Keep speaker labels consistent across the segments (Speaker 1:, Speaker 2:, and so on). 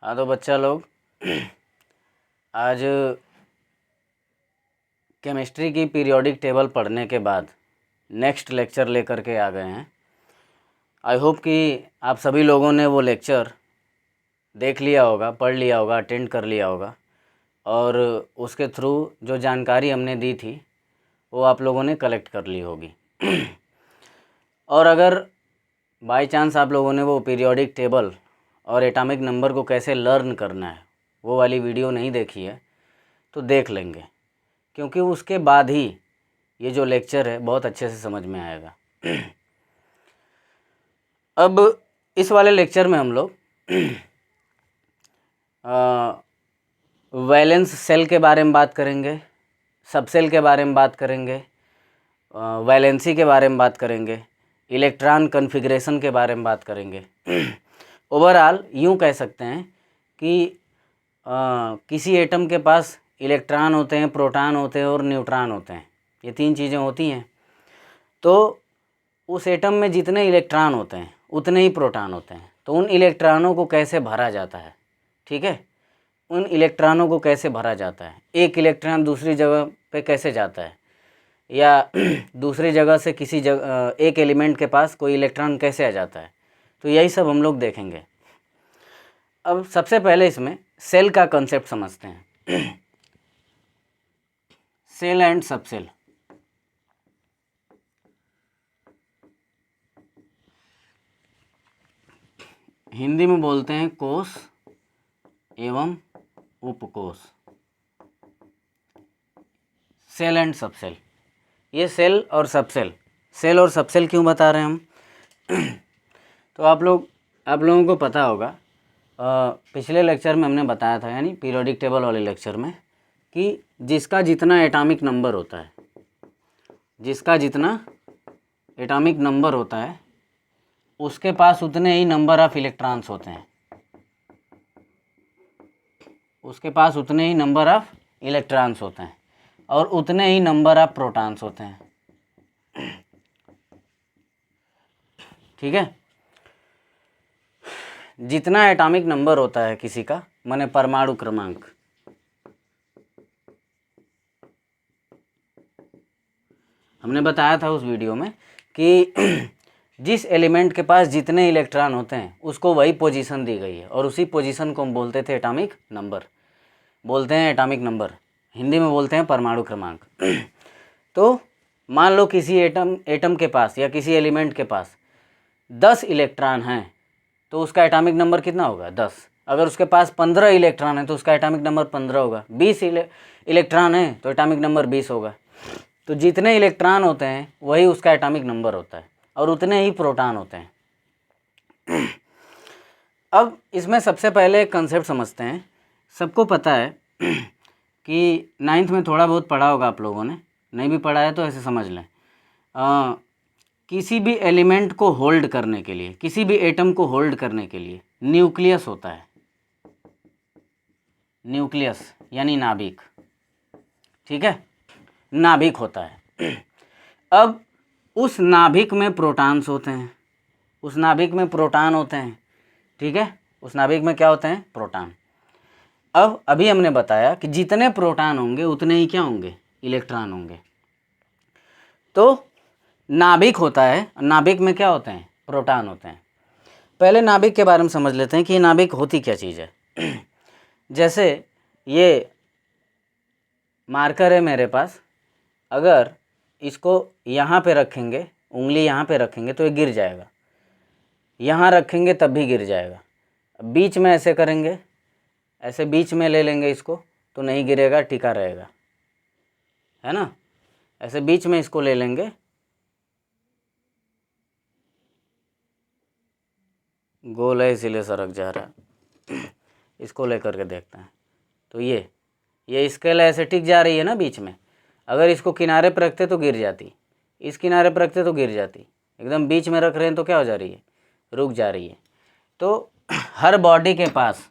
Speaker 1: हाँ तो बच्चा लोग आज केमिस्ट्री की पीरियोडिक टेबल पढ़ने के बाद नेक्स्ट लेक्चर लेकर के आ गए हैं। आई होप कि आप सभी लोगों ने वो लेक्चर देख लिया होगा, पढ़ लिया होगा, अटेंड कर लिया होगा और उसके थ्रू जो जानकारी हमने दी थी वो आप लोगों ने कलेक्ट कर ली होगी। और अगर बाय चांस आप लोगों ने वो पीरियोडिक टेबल और एटॉमिक नंबर को कैसे लर्न करना है वो वाली वीडियो नहीं देखी है तो देख लेंगे, क्योंकि उसके बाद ही ये जो लेक्चर है बहुत अच्छे से समझ में आएगा। अब इस वाले लेक्चर में हम लोग वैलेंस सेल के बारे में बात करेंगे, सबसेल के बारे में बात करेंगे, वैलेंसी के बारे में बात करेंगे, इलेक्ट्रॉन कॉन्फ़िगरेशन के बारे में बात करेंगे। ओवरऑल यूँ कह सकते हैं कि किसी एटम के पास इलेक्ट्रॉन होते हैं, प्रोटॉन होते हैं और न्यूट्रॉन होते हैं। ये तीन चीज़ें होती हैं। तो उस एटम में जितने इलेक्ट्रॉन होते हैं उतने ही प्रोटॉन होते हैं। तो उन इलेक्ट्रॉनों को कैसे भरा जाता है, ठीक है, उन इलेक्ट्रॉनों को कैसे भरा जाता है, एक इलेक्ट्रॉन दूसरी जगह पे कैसे जाता है, या दूसरी जगह से किसी जगह एक एलिमेंट के पास कोई इलेक्ट्रॉन कैसे आ जाता है, तो यही सब हम लोग देखेंगे। अब सबसे पहले इसमें सेल का कॉन्सेप्ट समझते हैं। Cell and subshell. हिंदी में बोलते हैं कोश एवं उपकोश। Cell and subcell. ये सेल और सबसेल क्यों बता रहे हैं हम? तो आप लोगों को पता होगा, पिछले लेक्चर में हमने बताया था, यानी पीरियोडिक टेबल वाले लेक्चर में, कि जिसका जितना एटॉमिक नंबर होता है, जिसका जितना एटॉमिक नंबर होता है उसके पास उतने ही नंबर ऑफ इलेक्ट्रॉन्स होते हैं, उसके पास उतने ही नंबर ऑफ इलेक्ट्रॉन्स होते हैं और उतने ही नंबर ऑफ प्रोटॉन्स होते हैं, ठीक है। जितना एटॉमिक नंबर होता है किसी का, माने परमाणु क्रमांक, हमने बताया था उस वीडियो में कि जिस एलिमेंट के पास जितने इलेक्ट्रॉन होते हैं उसको वही पोजीशन दी गई है और उसी पोजीशन को हम बोलते थे एटॉमिक नंबर, बोलते हैं एटॉमिक नंबर, हिंदी में बोलते हैं परमाणु क्रमांक। तो मान लो किसी एटम के पास या किसी एलिमेंट के पास 10 इलेक्ट्रॉन हैं तो उसका एटॉमिक नंबर कितना होगा? 10। अगर उसके पास 15 इलेक्ट्रॉन है तो उसका एटॉमिक नंबर 15 होगा। 20 इलेक्ट्रॉन है तो एटॉमिक नंबर 20 होगा। तो जितने इलेक्ट्रॉन होते हैं वही उसका एटॉमिक नंबर होता है और उतने ही प्रोटॉन होते हैं। अब इसमें सबसे पहले एक कंसेप्ट समझते हैं। सबको पता है कि 9th में थोड़ा बहुत पढ़ा होगा आप लोगों ने, नहीं भी पढ़ा है तो ऐसे समझ लें। किसी भी एलिमेंट को होल्ड करने के लिए, किसी भी एटम को होल्ड करने के लिए न्यूक्लियस होता है। न्यूक्लियस यानी नाभिक, ठीक है, नाभिक होता है। अब उस नाभिक में प्रोटॉन्स होते हैं, उस नाभिक में प्रोटॉन होते हैं, ठीक है, उस नाभिक में क्या होते हैं? प्रोटॉन। अब अभी हमने बताया कि जितने प्रोटॉन होंगे उतने ही क्या होंगे? इलेक्ट्रॉन होंगे। तो नाभिक होता है, नाभिक में क्या होते हैं? प्रोटॉन होते हैं। पहले नाभिक के बारे में समझ लेते हैं कि नाभिक होती क्या चीज़ है। जैसे ये मार्कर है मेरे पास, अगर इसको यहाँ पे रखेंगे, उंगली यहाँ पे रखेंगे तो ये गिर जाएगा, यहाँ रखेंगे तब भी गिर जाएगा। बीच में ऐसे करेंगे, ऐसे बीच में ले लेंगे इसको तो नहीं गिरेगा, टिका रहेगा, है ना। ऐसे बीच में इसको ले लेंगे, गोल है इसीलिए सरक जा रहा है। इसको लेकर के देखते हैं तो ये स्केल ऐसे टिक जा रही है ना बीच में। अगर इसको किनारे पर रखते तो गिर जाती, इस किनारे पर रखते तो गिर जाती, एकदम बीच में रख रहे हैं तो क्या हो जा रही है? रुक जा रही है। तो हर बॉडी के पास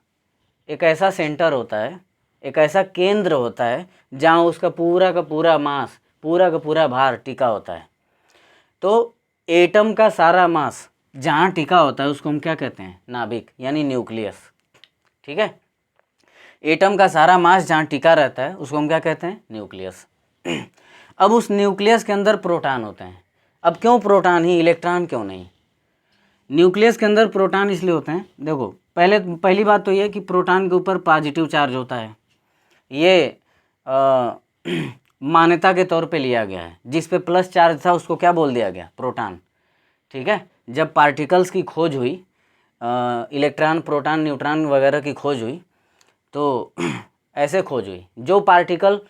Speaker 1: एक ऐसा सेंटर होता है, एक ऐसा केंद्र होता है जहाँ उसका पूरा का पूरा मास, पूरा का पूरा भार टिका होता है। तो एटम का सारा मास जहाँ टिका होता है उसको हम क्या कहते हैं? नाभिक यानी न्यूक्लियस। ठीक है। एटम का सारा मास जहाँ टिका रहता है उसको हम क्या कहते हैं, न्यूक्लियस। अब उस न्यूक्लियस के अंदर प्रोटॉन होते हैं। अब क्यों प्रोटॉन ही, इलेक्ट्रॉन क्यों नहीं? न्यूक्लियस के अंदर प्रोटॉन इसलिए होते हैं, देखो पहली बात तो ये है कि प्रोटॉन के ऊपर पॉजिटिव चार्ज होता है। ये मान्यता के तौर पे लिया गया है। जिस पे प्लस चार्ज था उसको क्या बोल दिया गया, प्रोटॉन। ठीक है। जब पार्टिकल्स की खोज हुई, इलेक्ट्रॉन, प्रोटॉन, न्यूट्रॉन वगैरह की खोज हुई, तो ऐसे खोज हुई, जो पार्टिकल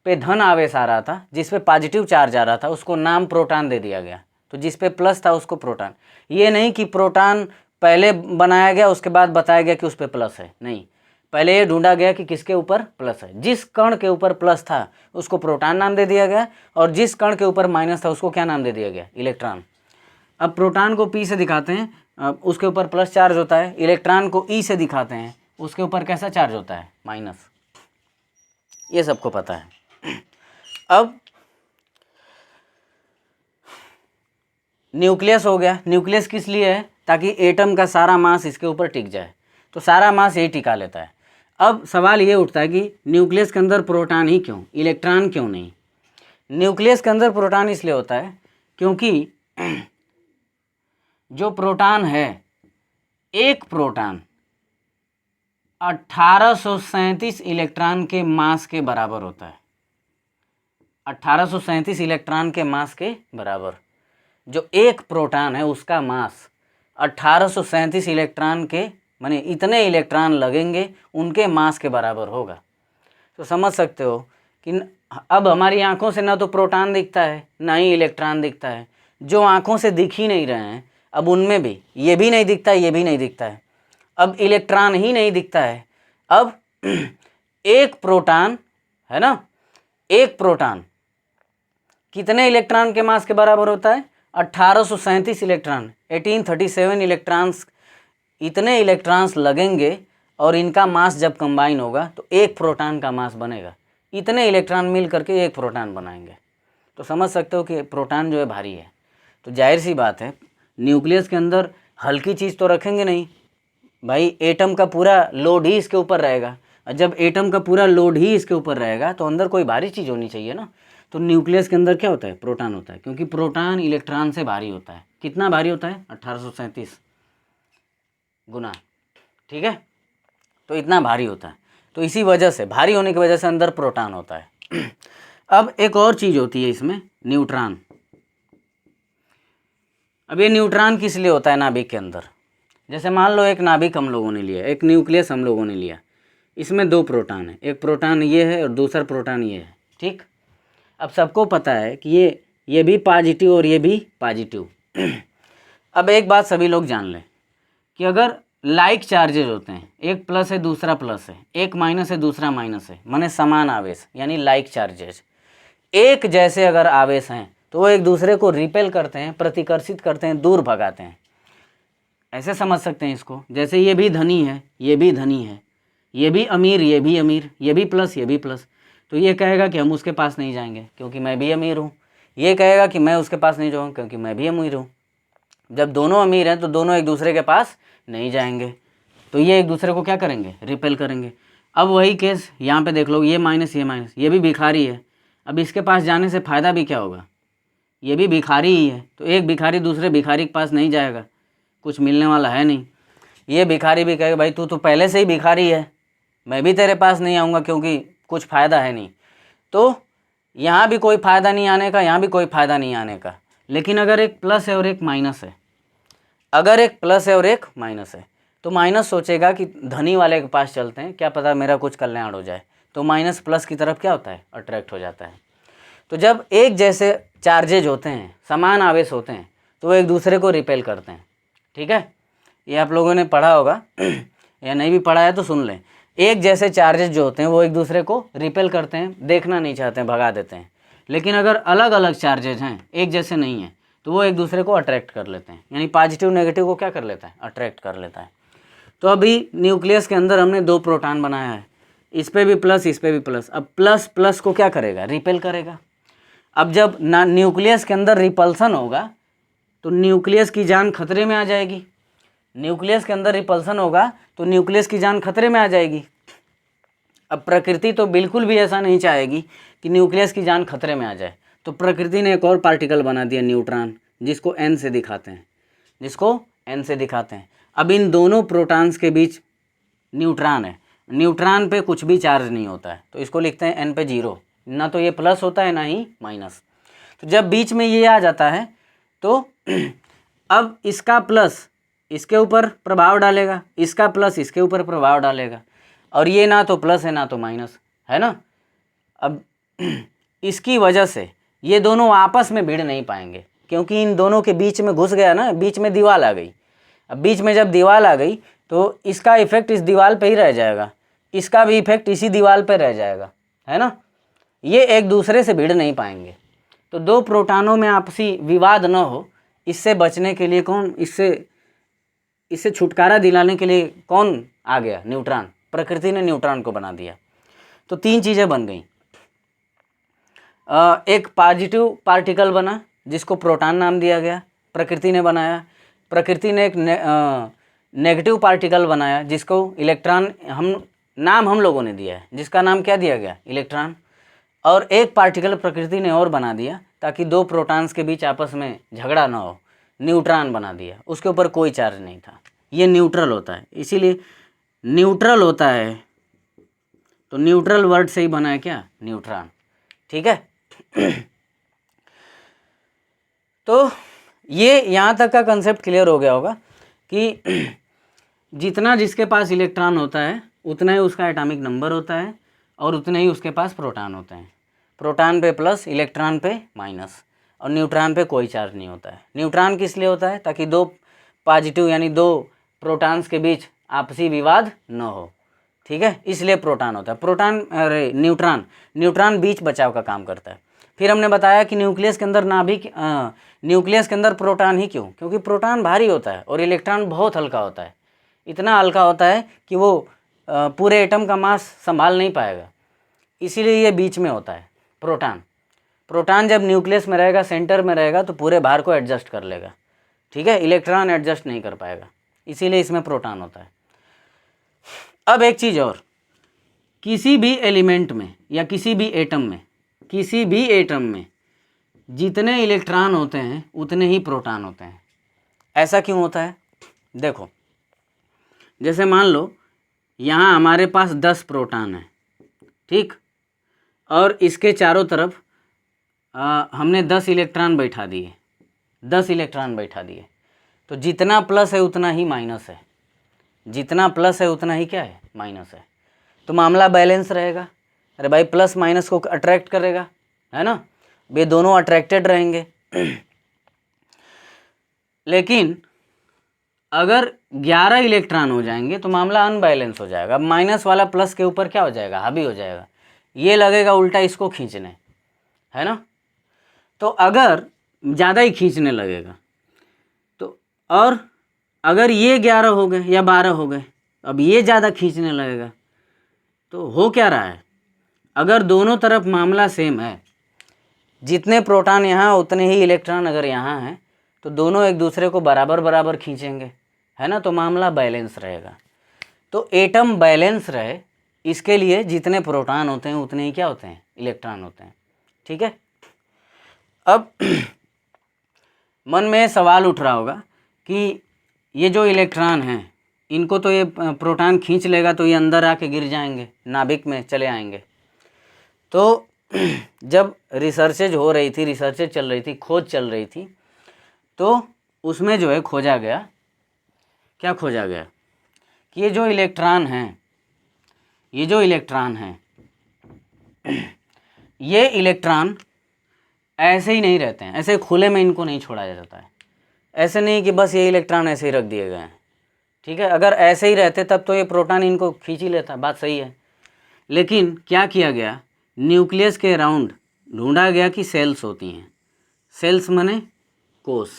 Speaker 1: पे धन आवेश आ रहा था, जिस पे पॉजिटिव चार्ज आ रहा था, उसको नाम प्रोटॉन दे दिया गया। तो जिस पे प्लस था उसको प्रोटॉन। ये नहीं कि प्रोटॉन पहले बनाया गया उसके बाद बताया गया कि उस पे प्लस है, नहीं। पहले ये ढूंढा गया कि किसके ऊपर प्लस है। जिस कण के ऊपर प्लस था उसको प्रोटॉन नाम दे दिया गया, और जिस कण के ऊपर माइनस था उसको क्या नाम दे दिया गया, इलेक्ट्रॉन। अब प्रोटॉन को पी से दिखाते हैं, उसके ऊपर प्लस चार्ज होता है। इलेक्ट्रॉन को ई से दिखाते हैं, उसके ऊपर कैसा चार्ज होता है, माइनस। ये सबको पता है। अब न्यूक्लियस हो गया। न्यूक्लियस किस लिए है, ताकि एटम का सारा मास इसके ऊपर टिक जाए। तो सारा मास यही टिका लेता है। अब सवाल ये उठता है कि न्यूक्लियस के अंदर प्रोटॉन ही क्यों, इलेक्ट्रॉन क्यों नहीं? न्यूक्लियस के अंदर प्रोटॉन इसलिए होता है क्योंकि जो प्रोटॉन है, एक प्रोटॉन 1837 इलेक्ट्रॉन के मास के बराबर होता है। 1837 इलेक्ट्रॉन के मास के बराबर। जो एक प्रोटॉन है उसका मास 1837 इलेक्ट्रॉन के, माने इतने इलेक्ट्रॉन लगेंगे उनके मास के बराबर होगा। तो समझ सकते हो कि अब हमारी आंखों से ना तो प्रोटॉन दिखता है ना ही इलेक्ट्रॉन दिखता है। जो आंखों से दिख ही नहीं रहे हैं, अब उनमें भी ये भी नहीं दिखता है, ये भी नहीं दिखता है। अब इलेक्ट्रॉन ही नहीं दिखता है। अब एक प्रोटॉन है ना, एक प्रोटॉन कितने इलेक्ट्रॉन के मास के बराबर होता है, 1837 इलेक्ट्रॉन, 1837 इलेक्ट्रॉन्स। इतने इलेक्ट्रॉन्स लगेंगे और इनका मास जब कंबाइन होगा तो एक प्रोटॉन का मास बनेगा। इतने इलेक्ट्रॉन मिल करके एक प्रोटॉन बनाएंगे। तो समझ सकते हो कि प्रोटॉन जो है भारी है। तो जाहिर सी बात है न्यूक्लियस के अंदर हल्की चीज़ तो रखेंगे नहीं भाई। एटम का पूरा लोड ही इसके ऊपर रहेगा, और जब एटम का पूरा लोड ही इसके ऊपर रहेगा तो अंदर कोई भारी चीज़ होनी चाहिए ना। तो न्यूक्लियस के अंदर क्या होता है, प्रोटॉन होता है, क्योंकि प्रोटॉन इलेक्ट्रॉन से भारी होता है। कितना भारी होता है, 1837 गुना। ठीक है, तो इतना भारी होता है। तो इसी वजह से, भारी होने की वजह से अंदर प्रोटॉन होता है। अब एक और चीज़ होती है इसमें, न्यूट्रॉन। अब ये न्यूट्रॉन किस लिए होता है नाभिक के अंदर? जैसे मान लो एक नाभिक हम लोगों ने लिया, एक न्यूक्लियस हम लोगों ने लिया, इसमें दो प्रोटॉन है, एक प्रोटॉन ये है और दूसरा प्रोटॉन ये है। ठीक। अब सबको पता है कि ये भी पॉजिटिव और ये भी पॉजिटिव। अब एक बात सभी लोग जान लें कि अगर लाइक चार्जेज होते हैं, एक प्लस है दूसरा प्लस है, एक माइनस है दूसरा माइनस है, माने समान आवेश यानी लाइक चार्जेज, एक जैसे अगर आवेश हैं तो वो एक दूसरे को रिपेल करते हैं, प्रतिकर्षित करते हैं, दूर भगाते हैं। ऐसे समझ सकते हैं इसको। जैसे ये भी धनी है, ये भी धनी है, ये भी अमीर, ये भी अमीर, ये भी प्लस, ये भी प्लस। तो ये कहेगा कि हम उसके पास नहीं जाएंगे क्योंकि मैं भी अमीर हूँ। ये कहेगा कि मैं उसके पास नहीं जाऊँगा क्योंकि मैं भी अमीर हूँ। जब दोनों अमीर हैं तो दोनों एक दूसरे के पास नहीं जाएंगे, तो ये एक दूसरे को क्या करेंगे, रिपेल करेंगे। अब वही केस यहाँ पे देख लो, ये माइनस, ये माइनस, ये भी भिखारी है। अब इसके पास जाने से फ़ायदा भी क्या होगा, ये भी भिखारी ही है। तो एक भिखारी दूसरे भिखारी के पास नहीं जाएगा, कुछ मिलने वाला है नहीं। ये भिखारी भी कहेगा भाई तू तो पहले से ही भिखारी है, मैं भी तेरे पास नहीं आऊँगा क्योंकि कुछ फ़ायदा है नहीं। तो यहाँ भी कोई फ़ायदा नहीं आने का, यहाँ भी कोई फ़ायदा नहीं आने का। लेकिन अगर एक प्लस है और एक माइनस है, अगर एक प्लस है और एक माइनस है, तो माइनस सोचेगा कि धनी वाले के पास चलते हैं, क्या पता मेरा कुछ कल्याण हो जाए। तो माइनस प्लस की तरफ क्या होता है, अट्रैक्ट हो जाता है। तो जब एक जैसे चार्जेज होते हैं, समान आवेश होते हैं, तो वो एक दूसरे को रिपेल करते हैं। ठीक है, ये आप लोगों ने पढ़ा होगा या नहीं भी पढ़ा है तो सुन लें। एक जैसे चार्जेज जो होते हैं वो एक दूसरे को रिपेल करते हैं, देखना नहीं चाहते हैं, भगा देते हैं। लेकिन अगर अलग अलग चार्जेज हैं, एक जैसे नहीं हैं, तो वो एक दूसरे को अट्रैक्ट कर लेते हैं। यानी पॉजिटिव नेगेटिव को क्या कर लेता है, अट्रैक्ट कर लेता है। तो अभी न्यूक्लियस के अंदर हमने दो प्रोटॉन बनाया है, इस पर भी प्लस, इस पर भी प्लस। अब प्लस प्लस को क्या करेगा, रिपेल करेगा। अब जब ना न्यूक्लियस के अंदर रिपल्सन होगा तो न्यूक्लियस की जान खतरे में आ जाएगी। न्यूक्लियस के अंदर रिपल्सन होगा तो न्यूक्लियस की जान खतरे में आ जाएगी। अब प्रकृति तो बिल्कुल भी ऐसा नहीं चाहेगी कि न्यूक्लियस की जान खतरे में आ जाए, तो प्रकृति ने एक और पार्टिकल बना दिया न्यूट्रॉन, जिसको n से दिखाते हैं। अब इन दोनों प्रोटॉन्स के बीच न्यूट्रॉन है, न्यूट्रॉन पे कुछ भी चार्ज नहीं होता है, तो इसको लिखते हैं n पे 0, ना तो ये प्लस होता है ना ही माइनस। तो जब बीच में ये आ जाता है तो अब इसका प्लस इसके ऊपर प्रभाव डालेगा, इसका प्लस इसके ऊपर प्रभाव डालेगा, और ये ना तो प्लस है ना तो माइनस है ना। अब इसकी वजह से ये दोनों आपस में भिड़ नहीं पाएंगे, क्योंकि इन दोनों के बीच में घुस गया ना, बीच में दीवार आ गई। अब बीच में जब दीवार आ गई तो इसका इफेक्ट इस दीवार पे ही रह जाएगा, इसका भी इफेक्ट इसी दीवार पे रह जाएगा, है ना। ये एक दूसरे से भिड़ नहीं पाएंगे। तो दो प्रोटॉनों में आपसी विवाद न हो, इससे बचने के लिए इससे छुटकारा दिलाने के लिए कौन आ गया? न्यूट्रॉन। प्रकृति ने न्यूट्रॉन को बना दिया। तो तीन चीज़ें बन गई। एक पॉजिटिव पार्टिकल बना जिसको प्रोटॉन नाम दिया गया, प्रकृति ने बनाया। प्रकृति ने एक नेगेटिव पार्टिकल बनाया जिसको इलेक्ट्रॉन हम लोगों ने दिया है, जिसका नाम क्या दिया गया? इलेक्ट्रॉन। और एक पार्टिकल प्रकृति ने और बना दिया ताकि दो प्रोटॉन्स के बीच आपस में झगड़ा ना हो, न्यूट्रॉन बना दिया, उसके ऊपर कोई चार्ज नहीं था। ये न्यूट्रल होता है, इसीलिए न्यूट्रल होता है। तो न्यूट्रल वर्ड से ही बना है क्या? न्यूट्रॉन। ठीक है। तो ये यहाँ तक का कंसेप्ट क्लियर हो गया होगा कि जितना जिसके पास इलेक्ट्रॉन होता है उतना ही उसका एटॉमिक नंबर होता है और उतने ही उसके पास प्रोटॉन होते हैं। प्रोटॉन पे प्लस, इलेक्ट्रॉन पे माइनस, और न्यूट्रॉन पे कोई चार्ज नहीं होता है। न्यूट्रॉन किस लिए होता है? ताकि दो पॉजिटिव यानी दो प्रोटॉन्स के बीच आपसी विवाद न हो। ठीक है, इसलिए प्रोटॉन होता है। न्यूट्रॉन बीच बचाव का काम करता है। फिर हमने बताया कि न्यूक्लियस के अंदर न्यूक्लियस के अंदर प्रोटॉन ही क्यों? क्योंकि प्रोटॉन भारी होता है और इलेक्ट्रॉन बहुत हल्का होता है। इतना हल्का होता है कि वो पूरे एटम का मास संभाल नहीं पाएगा, इसीलिए ये बीच में होता है प्रोटॉन जब न्यूक्लियस में रहेगा, सेंटर में रहेगा, तो पूरे भार को एडजस्ट कर लेगा। ठीक है, इलेक्ट्रॉन एडजस्ट नहीं कर पाएगा, इसीलिए इसमें प्रोटॉन होता है। अब एक चीज़ और, किसी भी एलिमेंट में या किसी भी एटम में जितने इलेक्ट्रॉन होते हैं उतने ही प्रोटॉन होते हैं। ऐसा क्यों होता है? देखो, जैसे मान लो यहाँ हमारे पास 10 प्रोटॉन है, ठीक, और इसके चारों तरफ हमने 10 इलेक्ट्रॉन बैठा दिए, तो जितना प्लस है उतना ही माइनस है, जितना प्लस है उतना ही क्या है? माइनस है। तो मामला बैलेंस रहेगा। अरे भाई, प्लस माइनस को अट्रैक्ट करेगा, है ना, वे दोनों अट्रैक्टेड रहेंगे। लेकिन अगर 11 इलेक्ट्रॉन हो जाएंगे तो मामला अनबैलेंस हो जाएगा। माइनस वाला प्लस के ऊपर क्या हो जाएगा? हावी हो जाएगा, ये लगेगा उल्टा इसको खींचने, है ना। तो अगर ज़्यादा ही खींचने लगेगा तो, और अगर ये 11 हो गए या 12 हो गए, अब ये ज़्यादा खींचने लगेगा, तो हो क्या रहा है? अगर दोनों तरफ मामला सेम है, जितने प्रोटॉन यहाँ उतने ही इलेक्ट्रॉन अगर यहाँ हैं, तो दोनों एक दूसरे को बराबर बराबर खींचेंगे, है ना, तो मामला बैलेंस रहेगा। तो एटम बैलेंस रहे, इसके लिए जितने प्रोटॉन होते हैं उतने ही क्या होते हैं? इलेक्ट्रॉन होते हैं। ठीक है। अब मन में सवाल उठ रहा होगा कि ये जो इलेक्ट्रॉन हैं, इनको तो ये प्रोटॉन खींच लेगा तो ये अंदर आके गिर जाएंगे, नाभिक में चले आएंगे। तो जब रिसर्च चल रही थी, खोज चल रही थी, तो उसमें जो है खोजा गया कि ये जो इलेक्ट्रॉन हैं, ये इलेक्ट्रॉन ऐसे ही नहीं रहते हैं, ऐसे खुले में इनको नहीं छोड़ा जाता है। ऐसे नहीं कि बस ये इलेक्ट्रॉन ऐसे ही रख दिए गए हैं। ठीक है, अगर ऐसे ही रहते तब तो ये प्रोटॉन इनको खींच ही लेता, बात सही है। लेकिन क्या किया गया? न्यूक्लियस के अराउंड ढूंढा गया कि सेल्स होती हैं। सेल्स माने कोष,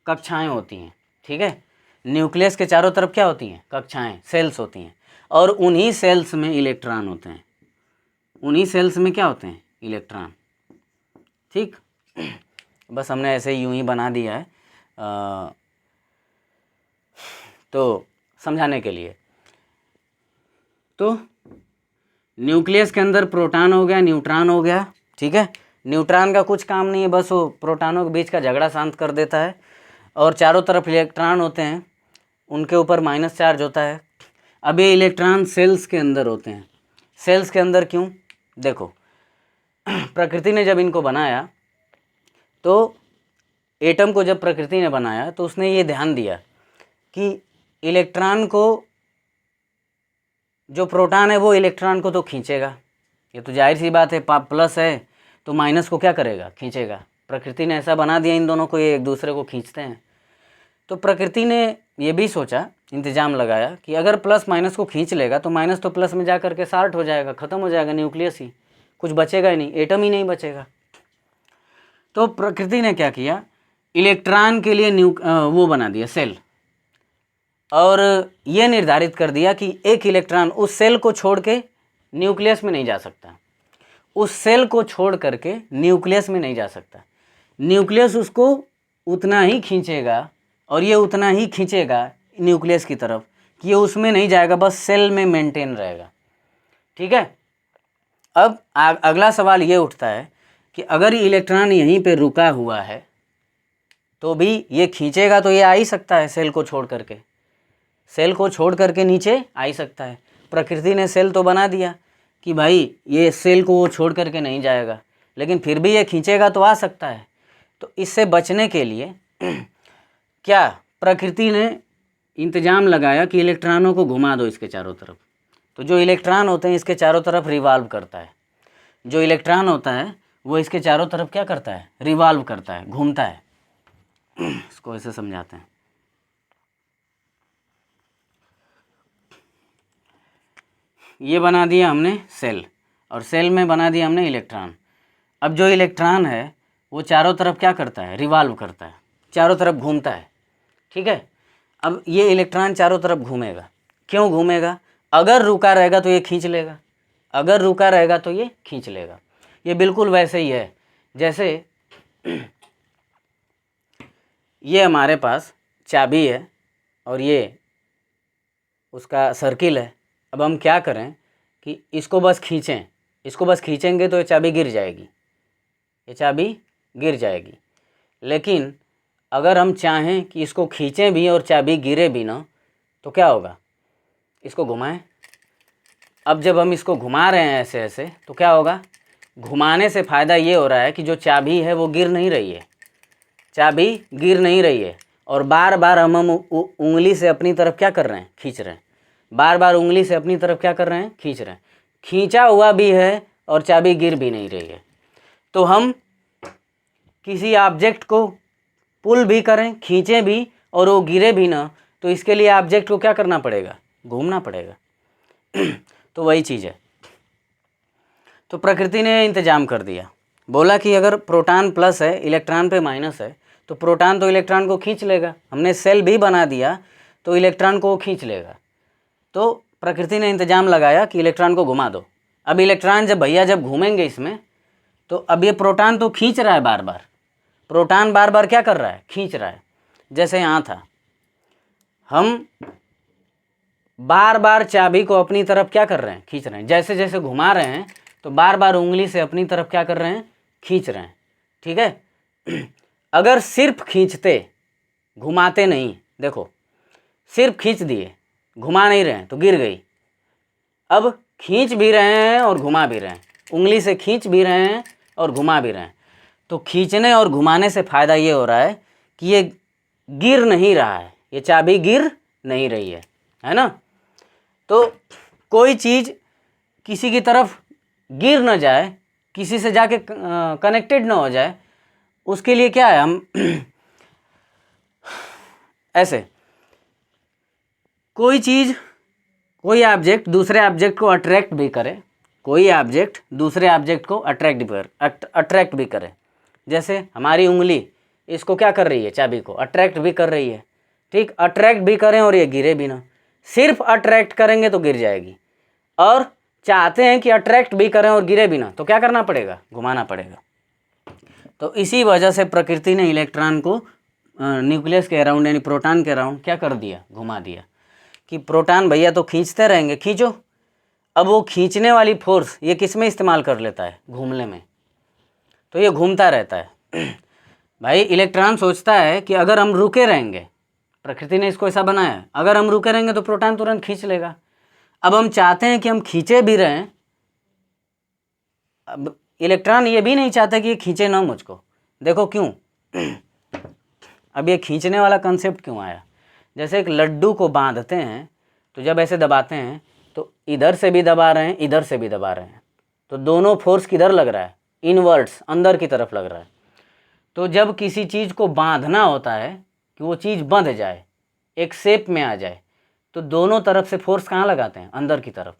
Speaker 1: कक्षाएं होती हैं। ठीक है, न्यूक्लियस के चारों तरफ क्या होती हैं? कक्षाएं, सेल्स होती हैं, और उन्हीं सेल्स में इलेक्ट्रॉन होते हैं। उन्हीं सेल्स में क्या होते हैं? इलेक्ट्रॉन। ठीक, बस हमने ऐसे यूं ही बना दिया है। तो समझाने के लिए। तो न्यूक्लियस के अंदर प्रोटॉन हो गया, न्यूट्रॉन हो गया, ठीक है। न्यूट्रॉन का कुछ काम नहीं है, बस वो प्रोटॉनों के बीच का झगड़ा शांत कर देता है, और चारों तरफ इलेक्ट्रॉन होते हैं, उनके ऊपर माइनस चार्ज होता है। अब ये इलेक्ट्रॉन सेल्स के अंदर होते हैं। सेल्स के अंदर क्यों? देखो प्रकृति ने जब इनको बनाया, तो एटम को जब प्रकृति ने बनाया तो उसने ये ध्यान दिया कि इलेक्ट्रॉन को, जो प्रोटॉन है वो इलेक्ट्रॉन को तो खींचेगा, ये तो जाहिर सी बात है, प्लस है तो माइनस को क्या करेगा? खींचेगा। प्रकृति ने ऐसा बना दिया इन दोनों को, ये एक दूसरे को खींचते हैं। तो प्रकृति ने ये भी सोचा, इंतजाम लगाया कि अगर प्लस माइनस को खींच लेगा तो माइनस तो प्लस में जा करके शार्ट हो जाएगा, ख़त्म हो जाएगा न्यूक्लियस ही, कुछ बचेगा ही नहीं, एटम ही नहीं बचेगा। तो प्रकृति ने क्या किया, इलेक्ट्रॉन के लिए वो बना दिया सेल, और ये निर्धारित कर दिया कि एक इलेक्ट्रॉन उस सेल को छोड़ के न्यूक्लियस में नहीं जा सकता, उस सेल को छोड़ करके न्यूक्लियस में नहीं जा सकता। न्यूक्लियस उसको उतना ही खींचेगा और ये उतना ही खींचेगा न्यूक्लियस की तरफ कि ये उसमें नहीं जाएगा, बस सेल में मेंटेन रहेगा, ठीक है। अब अगला सवाल ये उठता है कि अगर इलेक्ट्रॉन यहीं पे रुका हुआ है तो भी ये खींचेगा, तो ये आ ही सकता है सेल को छोड़ करके, सेल को छोड़ करके नीचे आ ही सकता है। प्रकृति ने सेल तो बना दिया कि भाई ये सेल को वो छोड़ करके नहीं जाएगा, लेकिन फिर भी ये खींचेगा तो आ सकता है। तो इससे बचने के लिए क्या प्रकृति ने इंतजाम लगाया कि इलेक्ट्रॉनों को घुमा दो इसके चारों तरफ। तो जो इलेक्ट्रॉन होते हैं इसके चारों तरफ रिवॉल्व करता है, जो इलेक्ट्रॉन होता है वो इसके चारों तरफ क्या करता है? रिवॉल्व करता है, घूमता है। इसको ऐसे समझाते हैं। ये बना दिया हमने सेल, और सेल में बना दिया हमने इलेक्ट्रॉन। अब जो इलेक्ट्रॉन है वो चारों तरफ क्या करता है? रिवॉल्व करता है, चारों तरफ घूमता है, ठीक है। अब ये इलेक्ट्रॉन चारों तरफ घूमेगा, क्यों घूमेगा? अगर रुका रहेगा तो ये खींच लेगा, अगर रुका रहेगा तो ये खींच लेगा। ये बिल्कुल वैसे ही है जैसे ये हमारे पास चाबी है और ये उसका सर्किल है। अब हम क्या करें कि इसको बस खींचें, इसको बस खींचेंगे तो ये चाबी गिर जाएगी, ये चाबी गिर जाएगी। लेकिन अगर हम चाहें कि इसको खींचें भी और चाबी गिरे भी ना, तो क्या होगा? इसको घुमाएं। अब जब हम इसको घुमा रहे हैं ऐसे ऐसे, तो क्या होगा? घुमाने से फ़ायदा ये हो रहा है कि जो चाबी है वो गिर नहीं रही है, चाबी गिर नहीं रही है, और बार बार हम उंगली से अपनी तरफ क्या कर रहे हैं? खींच रहे हैं, बार बार उंगली से अपनी तरफ क्या कर रहे हैं? खींच रहे हैं। खींचा हुआ भी है और चाबी गिर भी नहीं रही है। तो हम किसी ऑब्जेक्ट को पुल भी करें, खींचें भी और वो गिरे भी ना, तो इसके लिए ऑब्जेक्ट को क्या करना पड़ेगा? घूमना पड़ेगा। तो वही चीज़ है। तो प्रकृति ने इंतजाम कर दिया, बोला कि अगर प्रोटॉन प्लस है, इलेक्ट्रॉन पे माइनस है, तो प्रोटॉन तो इलेक्ट्रॉन को खींच लेगा। हमने सेल भी बना दिया तो इलेक्ट्रॉन को वो खींच लेगा। तो प्रकृति ने इंतजाम लगाया कि इलेक्ट्रॉन को घुमा दो। अब इलेक्ट्रॉन जब घूमेंगे इसमें, तो अब ये प्रोटॉन तो खींच रहा है बार बार, प्रोटॉन बार बार क्या कर रहा है? खींच रहा है। जैसे यहाँ था, हम बार बार चाबी को अपनी तरफ क्या कर रहे हैं? खींच रहे हैं। जैसे जैसे घुमा रहे हैं तो बार बार उंगली से अपनी तरफ क्या कर रहे हैं? खींच रहे हैं, ठीक है। अगर सिर्फ खींचते, घुमाते नहीं, देखो सिर्फ खींच दिए, घुमा नहीं रहे हैं, तो गिर गई। अब खींच भी रहे हैं और घुमा भी रहे हैं, उंगली से खींच भी रहे हैं और घुमा भी रहे हैं, तो खींचने और घुमाने से फ़ायदा ये हो रहा है कि ये गिर नहीं रहा है, ये चाबी गिर नहीं रही है ना। तो कोई चीज़ किसी की तरफ गिर ना जाए, किसी से जाके कनेक्टेड ना हो जाए, उसके लिए क्या है? हम ऐसे कोई चीज़, कोई ऑब्जेक्ट दूसरे ऑब्जेक्ट को अट्रैक्ट भी करे, कोई ऑब्जेक्ट दूसरे ऑब्जेक्ट को अट्रैक्ट भी करे। जैसे हमारी उंगली इसको क्या कर रही है? चाबी को अट्रैक्ट भी कर रही है, ठीक। अट्रैक्ट भी करें और ये गिरे भी ना। सिर्फ अट्रैक्ट करेंगे तो गिर जाएगी, और चाहते हैं कि अट्रैक्ट भी करें और गिरे भी ना, तो क्या करना पड़ेगा? घुमाना पड़ेगा। तो इसी वजह से प्रकृति ने इलेक्ट्रॉन को न्यूक्लियस के अराउंड यानी प्रोटॉन के अराउंड क्या कर दिया, घुमा दिया कि प्रोटॉन भैया तो खींचते रहेंगे, खींचो। अब वो खींचने वाली फोर्स ये किस में इस्तेमाल कर लेता है, घूमने में, तो ये घूमता रहता है। भाई इलेक्ट्रॉन सोचता है कि अगर हम रुके रहेंगे, प्रकृति ने इसको ऐसा बनाया है, अगर हम रुके रहेंगे तो प्रोटॉन तुरंत खींच लेगा। अब हम चाहते हैं कि हम खींचे भी रहें, अब इलेक्ट्रॉन ये भी नहीं चाहता कि ये खींचे ना मुझको। देखो क्यों, अब ये खींचने वाला कंसेप्ट क्यों आया, जैसे एक लड्डू को बांधते हैं तो जब ऐसे दबाते हैं तो इधर से भी दबा रहे हैं, इधर से भी दबा रहे हैं, तो दोनों फोर्स किधर लग रहा है, इनवर्ट्स, अंदर की तरफ लग रहा है। तो जब किसी चीज़ को बांधना होता है कि वो चीज़ बंध जाए, एक शेप में आ जाए, तो दोनों तरफ से फोर्स कहाँ लगाते हैं, अंदर की तरफ।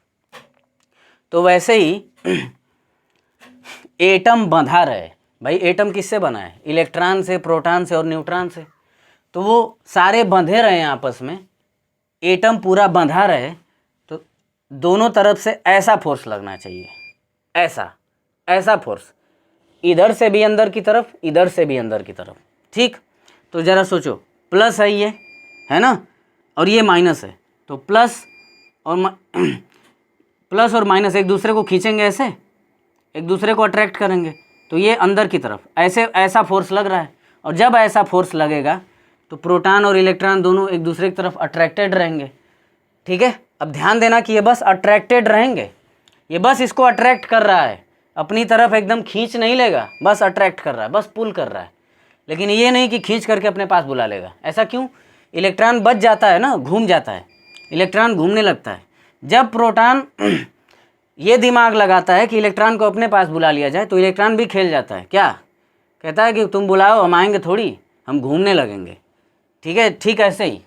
Speaker 1: तो वैसे ही एटम बंधा रहे, भाई एटम किससे बना है, इलेक्ट्रॉन से, प्रोटॉन से और न्यूट्रॉन से, तो वो सारे बंधे रहे आपस में, एटम पूरा बंधा रहे, तो दोनों तरफ से ऐसा फोर्स लगना चाहिए, ऐसा फोर्स, इधर से भी अंदर की तरफ, इधर से भी अंदर की तरफ। ठीक, तो ज़रा सोचो, प्लस है ये, है ना, और ये माइनस है, तो प्लस और माइनस एक दूसरे को खींचेंगे, ऐसे एक दूसरे को अट्रैक्ट करेंगे, तो ये अंदर की तरफ ऐसा फोर्स लग रहा है। और जब ऐसा फोर्स लगेगा तो प्रोटॉन और इलेक्ट्रॉन दोनों एक दूसरे की तरफ अट्रैक्टेड रहेंगे। ठीक है, अब ध्यान देना कि ये बस अट्रैक्टेड रहेंगे, ये बस इसको अट्रैक्ट कर रहा है, अपनी तरफ एकदम खींच नहीं लेगा, बस अट्रैक्ट कर रहा है, बस पुल कर रहा है, लेकिन ये नहीं कि खींच करके अपने पास बुला लेगा। ऐसा क्यों, इलेक्ट्रॉन बच जाता है ना, घूम जाता है, इलेक्ट्रॉन घूमने लगता है। जब प्रोटॉन ये दिमाग लगाता है कि इलेक्ट्रॉन को अपने पास बुला लिया जाए, तो इलेक्ट्रॉन भी खेल जाता है, क्या कहता है कि तुम बुलाओ, हम आएंगे थोड़ी, हम घूमने लगेंगे। ठीक है, ठीक ऐसे ही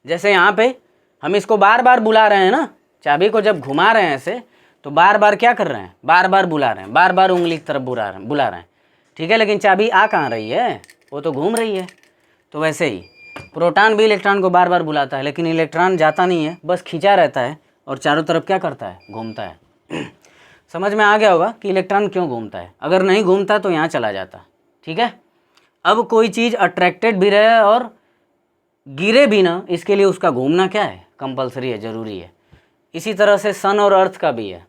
Speaker 1: जैसे यहाँ पे हम इसको बार बार बुला रहे हैं ना, चाबी को जब घुमा रहे हैं ऐसे, तो बार बार क्या कर रहे हैं, बार बार बुला रहे हैं, बार बार उंगली की तरफ बुला रहे हैं। ठीक है, लेकिन चाबी आ कहाँ रही है, वो तो घूम रही है। तो वैसे ही प्रोटॉन भी इलेक्ट्रॉन को बार बार बुलाता है, लेकिन इलेक्ट्रॉन जाता नहीं है, बस खींचा रहता है और चारों तरफ क्या करता है, घूमता है। समझ में आ गया होगा कि इलेक्ट्रॉन क्यों घूमता है, अगर नहीं घूमता तो यहाँ चला जाता। ठीक है, अब कोई चीज़ अट्रैक्टेड भी रहे और गिरे भी ना, इसके लिए उसका घूमना क्या है, कंपलसरी है, ज़रूरी है। इसी तरह से सन और अर्थ का भी है।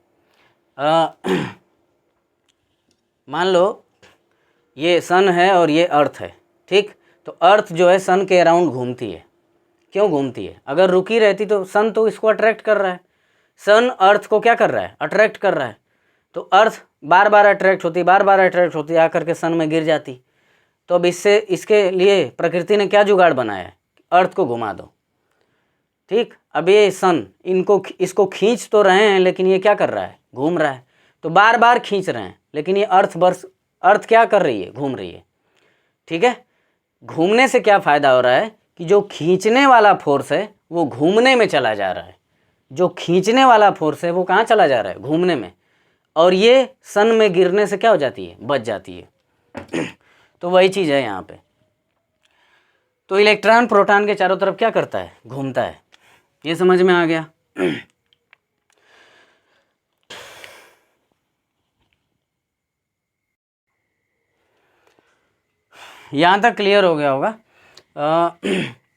Speaker 1: मान लो ये सन है और ये अर्थ है, ठीक, तो अर्थ जो है सन के अराउंड घूमती है। क्यों घूमती है, अगर रुकी रहती तो सन तो इसको अट्रैक्ट कर रहा है, सन अर्थ को क्या कर रहा है, अट्रैक्ट कर रहा है, तो अर्थ बार बार अट्रैक्ट होती आकर के सन में गिर जाती। तो अब इसके लिए प्रकृति ने क्या जुगाड़ बनाया है, अर्थ को घुमा दो। ठीक, अब ये सन इसको खींच तो रहे हैं, लेकिन ये क्या कर रहा है, घूम रहा है, तो बार बार खींच रहे हैं, लेकिन ये अर्थ क्या कर रही है, घूम रही है। ठीक है, घूमने से क्या फ़ायदा हो रहा है कि जो खींचने वाला फोर्स है वो घूमने में चला जा रहा है, जो खींचने वाला फोर्स है वो कहाँ चला जा रहा है, घूमने में, और ये सन में गिरने से क्या हो जाती है, बच जाती है। तो वही चीज़ है यहाँ पे। तो इलेक्ट्रॉन प्रोटॉन के चारों तरफ क्या करता है, घूमता है। ये समझ में आ गया। यहाँ तक क्लियर हो गया होगा।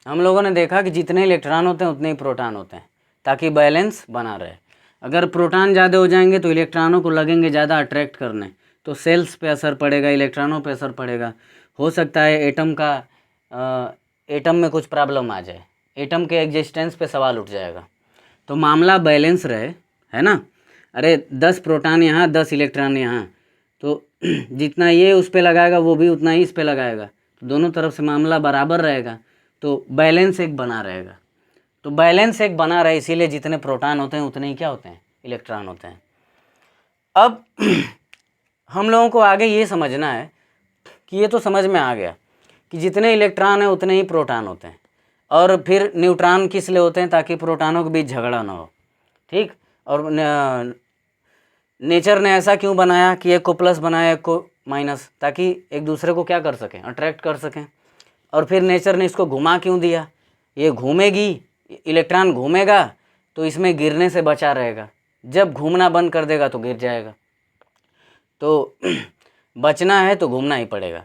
Speaker 1: हम लोगों ने देखा कि जितने इलेक्ट्रॉन होते हैं उतने ही प्रोटॉन होते हैं, ताकि बैलेंस बना रहे। अगर प्रोटॉन ज़्यादा हो जाएंगे तो इलेक्ट्रॉनों को लगेंगे ज़्यादा अट्रैक्ट करने, तो सेल्स पे असर पड़ेगा, इलेक्ट्रॉनों पे असर पड़ेगा। हो सकता है एटम में कुछ प्रॉब्लम आ जाए, एटम के एग्जिस्टेंस पे सवाल उठ जाएगा। तो मामला बैलेंस रहे, है ना। अरे 10 प्रोटॉन यहाँ, 10 इलेक्ट्रॉन यहाँ, तो जितना ये उस पर लगाएगा वो भी उतना ही इस पर लगाएगा, तो दोनों तरफ से मामला बराबर रहेगा, तो बैलेंस एक बना रहेगा। तो बैलेंस एक बना रहे, इसीलिए जितने प्रोटॉन होते हैं उतने ही क्या होते हैं, इलेक्ट्रॉन होते हैं। अब हम लोगों को आगे ये समझना है कि ये तो समझ में आ गया कि जितने इलेक्ट्रॉन हैं उतने ही प्रोटॉन होते हैं, और फिर न्यूट्रॉन किस लिए होते हैं, ताकि प्रोटॉनों के बीच झगड़ा ना हो। ठीक, और नेचर ने ऐसा क्यों बनाया कि एक को प्लस बनाया एक को माइनस, ताकि एक दूसरे को क्या कर सकें, अट्रैक्ट कर सकें। और फिर नेचर ने इसको घुमा क्यों दिया, ये घूमेगी, इलेक्ट्रॉन घूमेगा तो इसमें गिरने से बचा रहेगा, जब घूमना बंद कर देगा तो गिर जाएगा। तो बचना है तो घूमना ही पड़ेगा।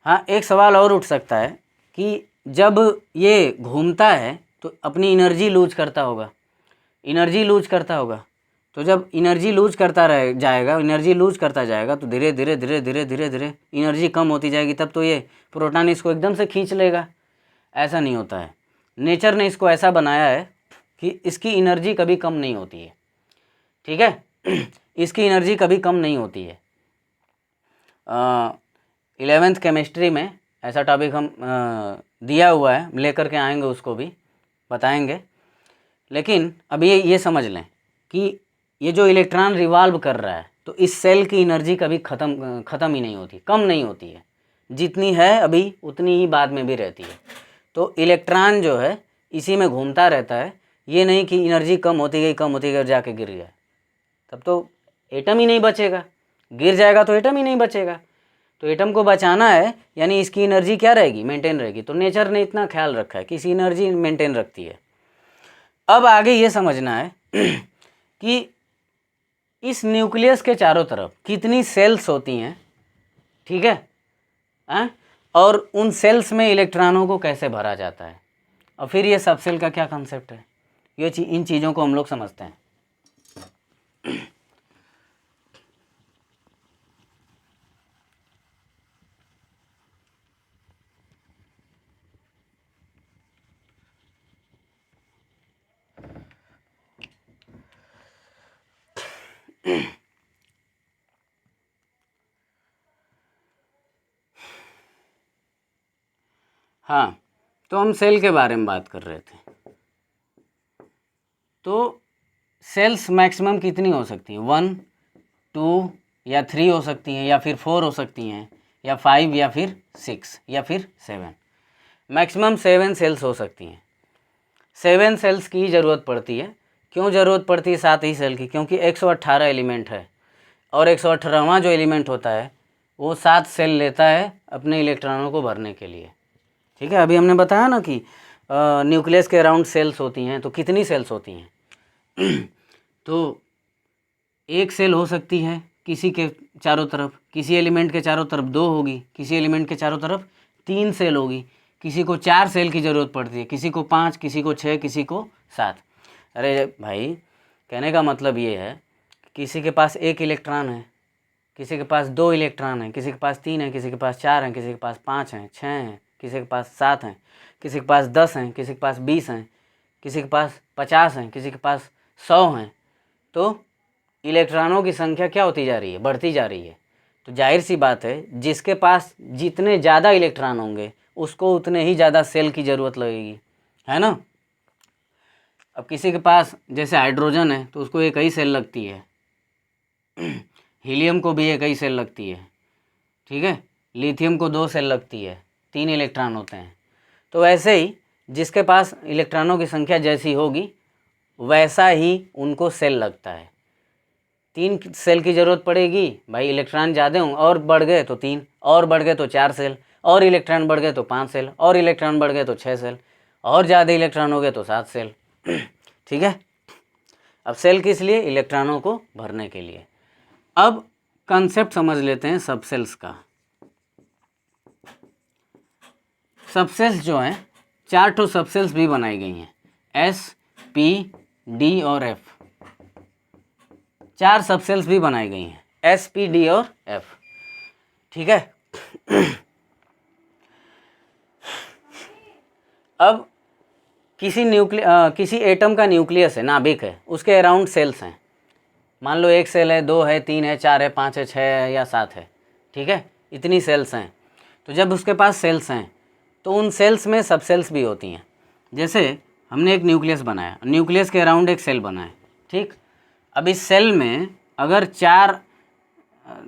Speaker 1: हाँ, एक सवाल और उठ सकता है कि जब ये घूमता है तो अपनी एनर्जी लूज करता होगा, तो जब एनर्जी लूज करता रह जाएगा, एनर्जी लूज करता जाएगा तो धीरे धीरे धीरे धीरे धीरे धीरे एनर्जी कम होती जाएगी, तब तो ये प्रोटॉन इसको एकदम से खींच लेगा। ऐसा नहीं होता है, नेचर ने इसको ऐसा बनाया है कि इसकी एनर्जी कभी कम नहीं होती है, ठीक है। इसकी एनर्जी कभी कम नहीं होती है। 11th केमिस्ट्री में ऐसा टॉपिक हम दिया हुआ है, लेकर के आएंगे, उसको भी बताएंगे। लेकिन अब ये समझ लें कि ये जो इलेक्ट्रॉन रिवॉल्व कर रहा है तो इस सेल की एनर्जी कभी ख़त्म ही नहीं होती, कम नहीं होती है, जितनी है अभी उतनी ही बाद में भी रहती है। तो इलेक्ट्रॉन जो है इसी में घूमता रहता है, ये नहीं कि एनर्जी कम होती गई और जाके गिर गया, तब तो एटम ही नहीं बचेगा, गिर जाएगा तो एटम ही नहीं बचेगा। तो एटम को बचाना है यानी इसकी एनर्जी क्या रहेगी, मेंटेन रहेगी। तो नेचर ने इतना ख्याल रखा है कि इसकी एनर्जी मेंटेन रखती है। अब आगे ये समझना है कि इस न्यूक्लियस के चारों तरफ कितनी सेल्स होती हैं, ठीक है, और उन सेल्स में इलेक्ट्रॉनों को कैसे भरा जाता है, और फिर ये सब सेल का क्या कंसेप्ट है, ये इन चीज़ों को हम लोग समझते हैं। हाँ, तो हम सेल के बारे में बात कर रहे थे। तो सेल्स मैक्सिमम कितनी हो सकती हैं, 1, 2 या 3 हो सकती हैं, या फिर 4 हो सकती हैं, या 5 या फिर 6 या फिर 7। मैक्सिमम 7 सेल्स हो सकती हैं। 7 सेल्स की ज़रूरत पड़ती है। क्यों ज़रूरत पड़ती है 7 ही सेल की? क्योंकि 118 एलिमेंट है और 118वां जो एलिमेंट होता है वो 7 सेल लेता है अपने इलेक्ट्रॉनों को भरने के लिए, ठीक है। अभी हमने बताया ना कि न्यूक्लियस के अराउंड सेल्स होती हैं, तो कितनी सेल्स होती हैं? तो एक सेल हो सकती है किसी के चारों तरफ, किसी एलिमेंट के चारों तरफ 2 होगी, किसी एलिमेंट के चारों तरफ 3 सेल होगी, किसी को 4 सेल की ज़रूरत पड़ती है, किसी को 5, किसी को 6, किसी को 7। अरे भाई, कहने का मतलब ये है किसी के पास 1 इलेक्ट्रॉन है, किसी के पास 2 इलेक्ट्रॉन है, किसी के पास 3 है, किसी के पास 4 हैं, किसी के पास 5 हैं, 6 हैं, किसी के पास 7 हैं, किसी के पास 10 हैं, किसी के पास 20 हैं, किसी के पास 50 हैं, किसी के पास 100 हैं। तो इलेक्ट्रॉनों की संख्या क्या होती जा रही है, बढ़ती जा रही है। तो जाहिर सी बात है जिसके पास जितने ज़्यादा इलेक्ट्रॉन होंगे उसको उतने ही ज़्यादा सेल की ज़रूरत लगेगी, है ना। अब किसी के पास जैसे हाइड्रोजन है तो उसको एक ही सेल लगती है, हीलियम को भी एक ही सेल लगती है, ठीक है। लिथियम को 2 सेल लगती है, 3 इलेक्ट्रॉन होते हैं। तो वैसे ही जिसके पास इलेक्ट्रॉनों की संख्या जैसी होगी वैसा ही उनको सेल लगता है। 3 सेल की ज़रूरत पड़ेगी भाई, इलेक्ट्रॉन ज़्यादा हों और बढ़ गए तो 3, और बढ़ गए तो 4 सेल, और इलेक्ट्रॉन बढ़ गए तो 5 सेल, और इलेक्ट्रॉन बढ़ गए तो 6 सेल, और ज़्यादा इलेक्ट्रॉन हो गए तो 7 सेल, ठीक है। अब सेल किस लिए? इलेक्ट्रॉनों को भरने के लिए। अब कंसेप्ट समझ लेते हैं सब सेल्स का। सबसेल्स जो हैं 4 सबसेल्स भी बनाई गई हैं, S, P, D और F। 4 सबसेल्स भी बनाई गई हैं, S, P, D और F, ठीक है। अब किसी एटम का न्यूक्लियस है, नाभिक है, उसके अराउंड सेल्स हैं। मान लो 1 सेल है, 2 है, 3 है, 4 है, 5 है, 6 है या 7 है, ठीक है। इतनी सेल्स हैं। तो जब उसके पास सेल्स हैं तो उन सेल्स में सब सेल्स भी होती हैं। जैसे हमने एक न्यूक्लियस बनाया, न्यूक्लियस के अराउंड एक सेल बनाए, ठीक। अब इस सेल में अगर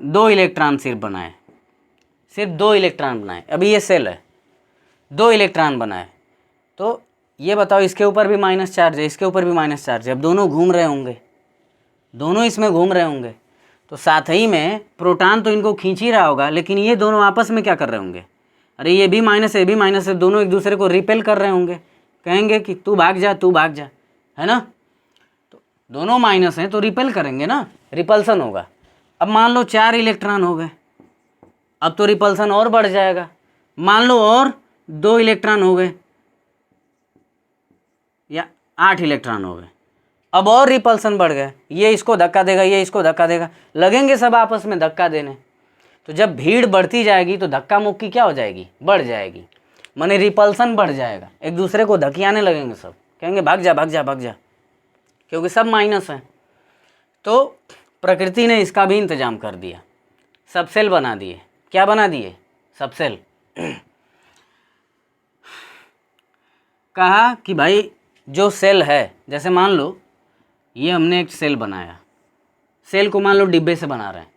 Speaker 1: 2 इलेक्ट्रॉन सिर्फ बनाए, सिर्फ 2 इलेक्ट्रॉन बनाए, अभी ये सेल है, 2 इलेक्ट्रॉन बनाए, तो ये बताओ इसके ऊपर भी माइनस चार्ज है, इसके ऊपर भी माइनस चार्ज है। अब दोनों घूम रहे होंगे, दोनों इसमें घूम रहे होंगे, तो साथ ही में प्रोटॉन तो इनको खींच ही रहा होगा, लेकिन ये दोनों आपस में क्या कर रहे होंगे? अरे ये भी माइनस है, ये भी माइनस है, दोनों एक दूसरे को रिपेल कर रहे होंगे, कहेंगे कि तू भाग जा, तू भाग जा, है ना। तो दोनों माइनस हैं तो रिपेल करेंगे ना, रिपल्सन होगा। अब मान लो 4 इलेक्ट्रॉन हो गए, अब तो रिपल्सन और बढ़ जाएगा, मान लो और 2 इलेक्ट्रॉन हो गए या 8 इलेक्ट्रॉन हो गए, अब और रिपल्सन बढ़ गया, ये इसको धक्का देगा, ये इसको धक्का देगा, लगेंगे सब आपस में धक्का देने। तो जब भीड़ बढ़ती जाएगी तो धक्का मुक्की क्या हो जाएगी, बढ़ जाएगी, माने रिपल्सन बढ़ जाएगा, एक दूसरे को धकियाने लगेंगे, सब कहेंगे भाग जा भाग जा भाग जा, क्योंकि सब माइनस है। तो प्रकृति ने इसका भी इंतजाम कर दिया, सब सेल बना दिए। क्या बना दिए, सब सेल। कहा कि भाई जो सेल है, जैसे मान लो ये हमने एक सेल बनाया, सेल को मान लो डिब्बे से बना रहे हैं,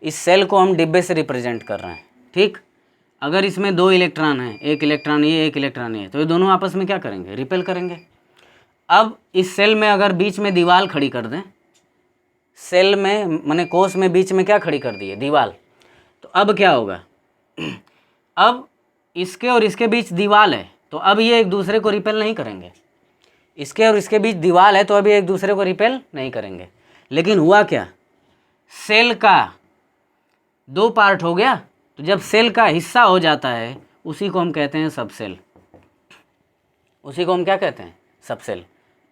Speaker 1: इस सेल को हम डिब्बे से रिप्रेजेंट कर रहे हैं, ठीक। अगर इसमें 2 इलेक्ट्रॉन हैं, एक इलेक्ट्रॉन ये एक इलेक्ट्रॉन ये, तो ये दोनों आपस में क्या करेंगे, रिपेल करेंगे। अब इस सेल में अगर बीच में दीवार खड़ी कर दें, सेल में माने कोष में बीच में क्या खड़ी कर दी है, दीवार, तो अब क्या होगा, अब इसके और इसके बीच दीवार है, तो अब ये एक दूसरे को रिपेल नहीं करेंगे। इसके और इसके बीच दीवार है तो अभी एक दूसरे को रिपेल नहीं करेंगे। लेकिन हुआ क्या, सेल का 2 पार्ट हो गया, तो जब सेल का हिस्सा हो जाता है उसी को हम कहते हैं सब सेल, उसी को हम क्या कहते हैं, सब सेल।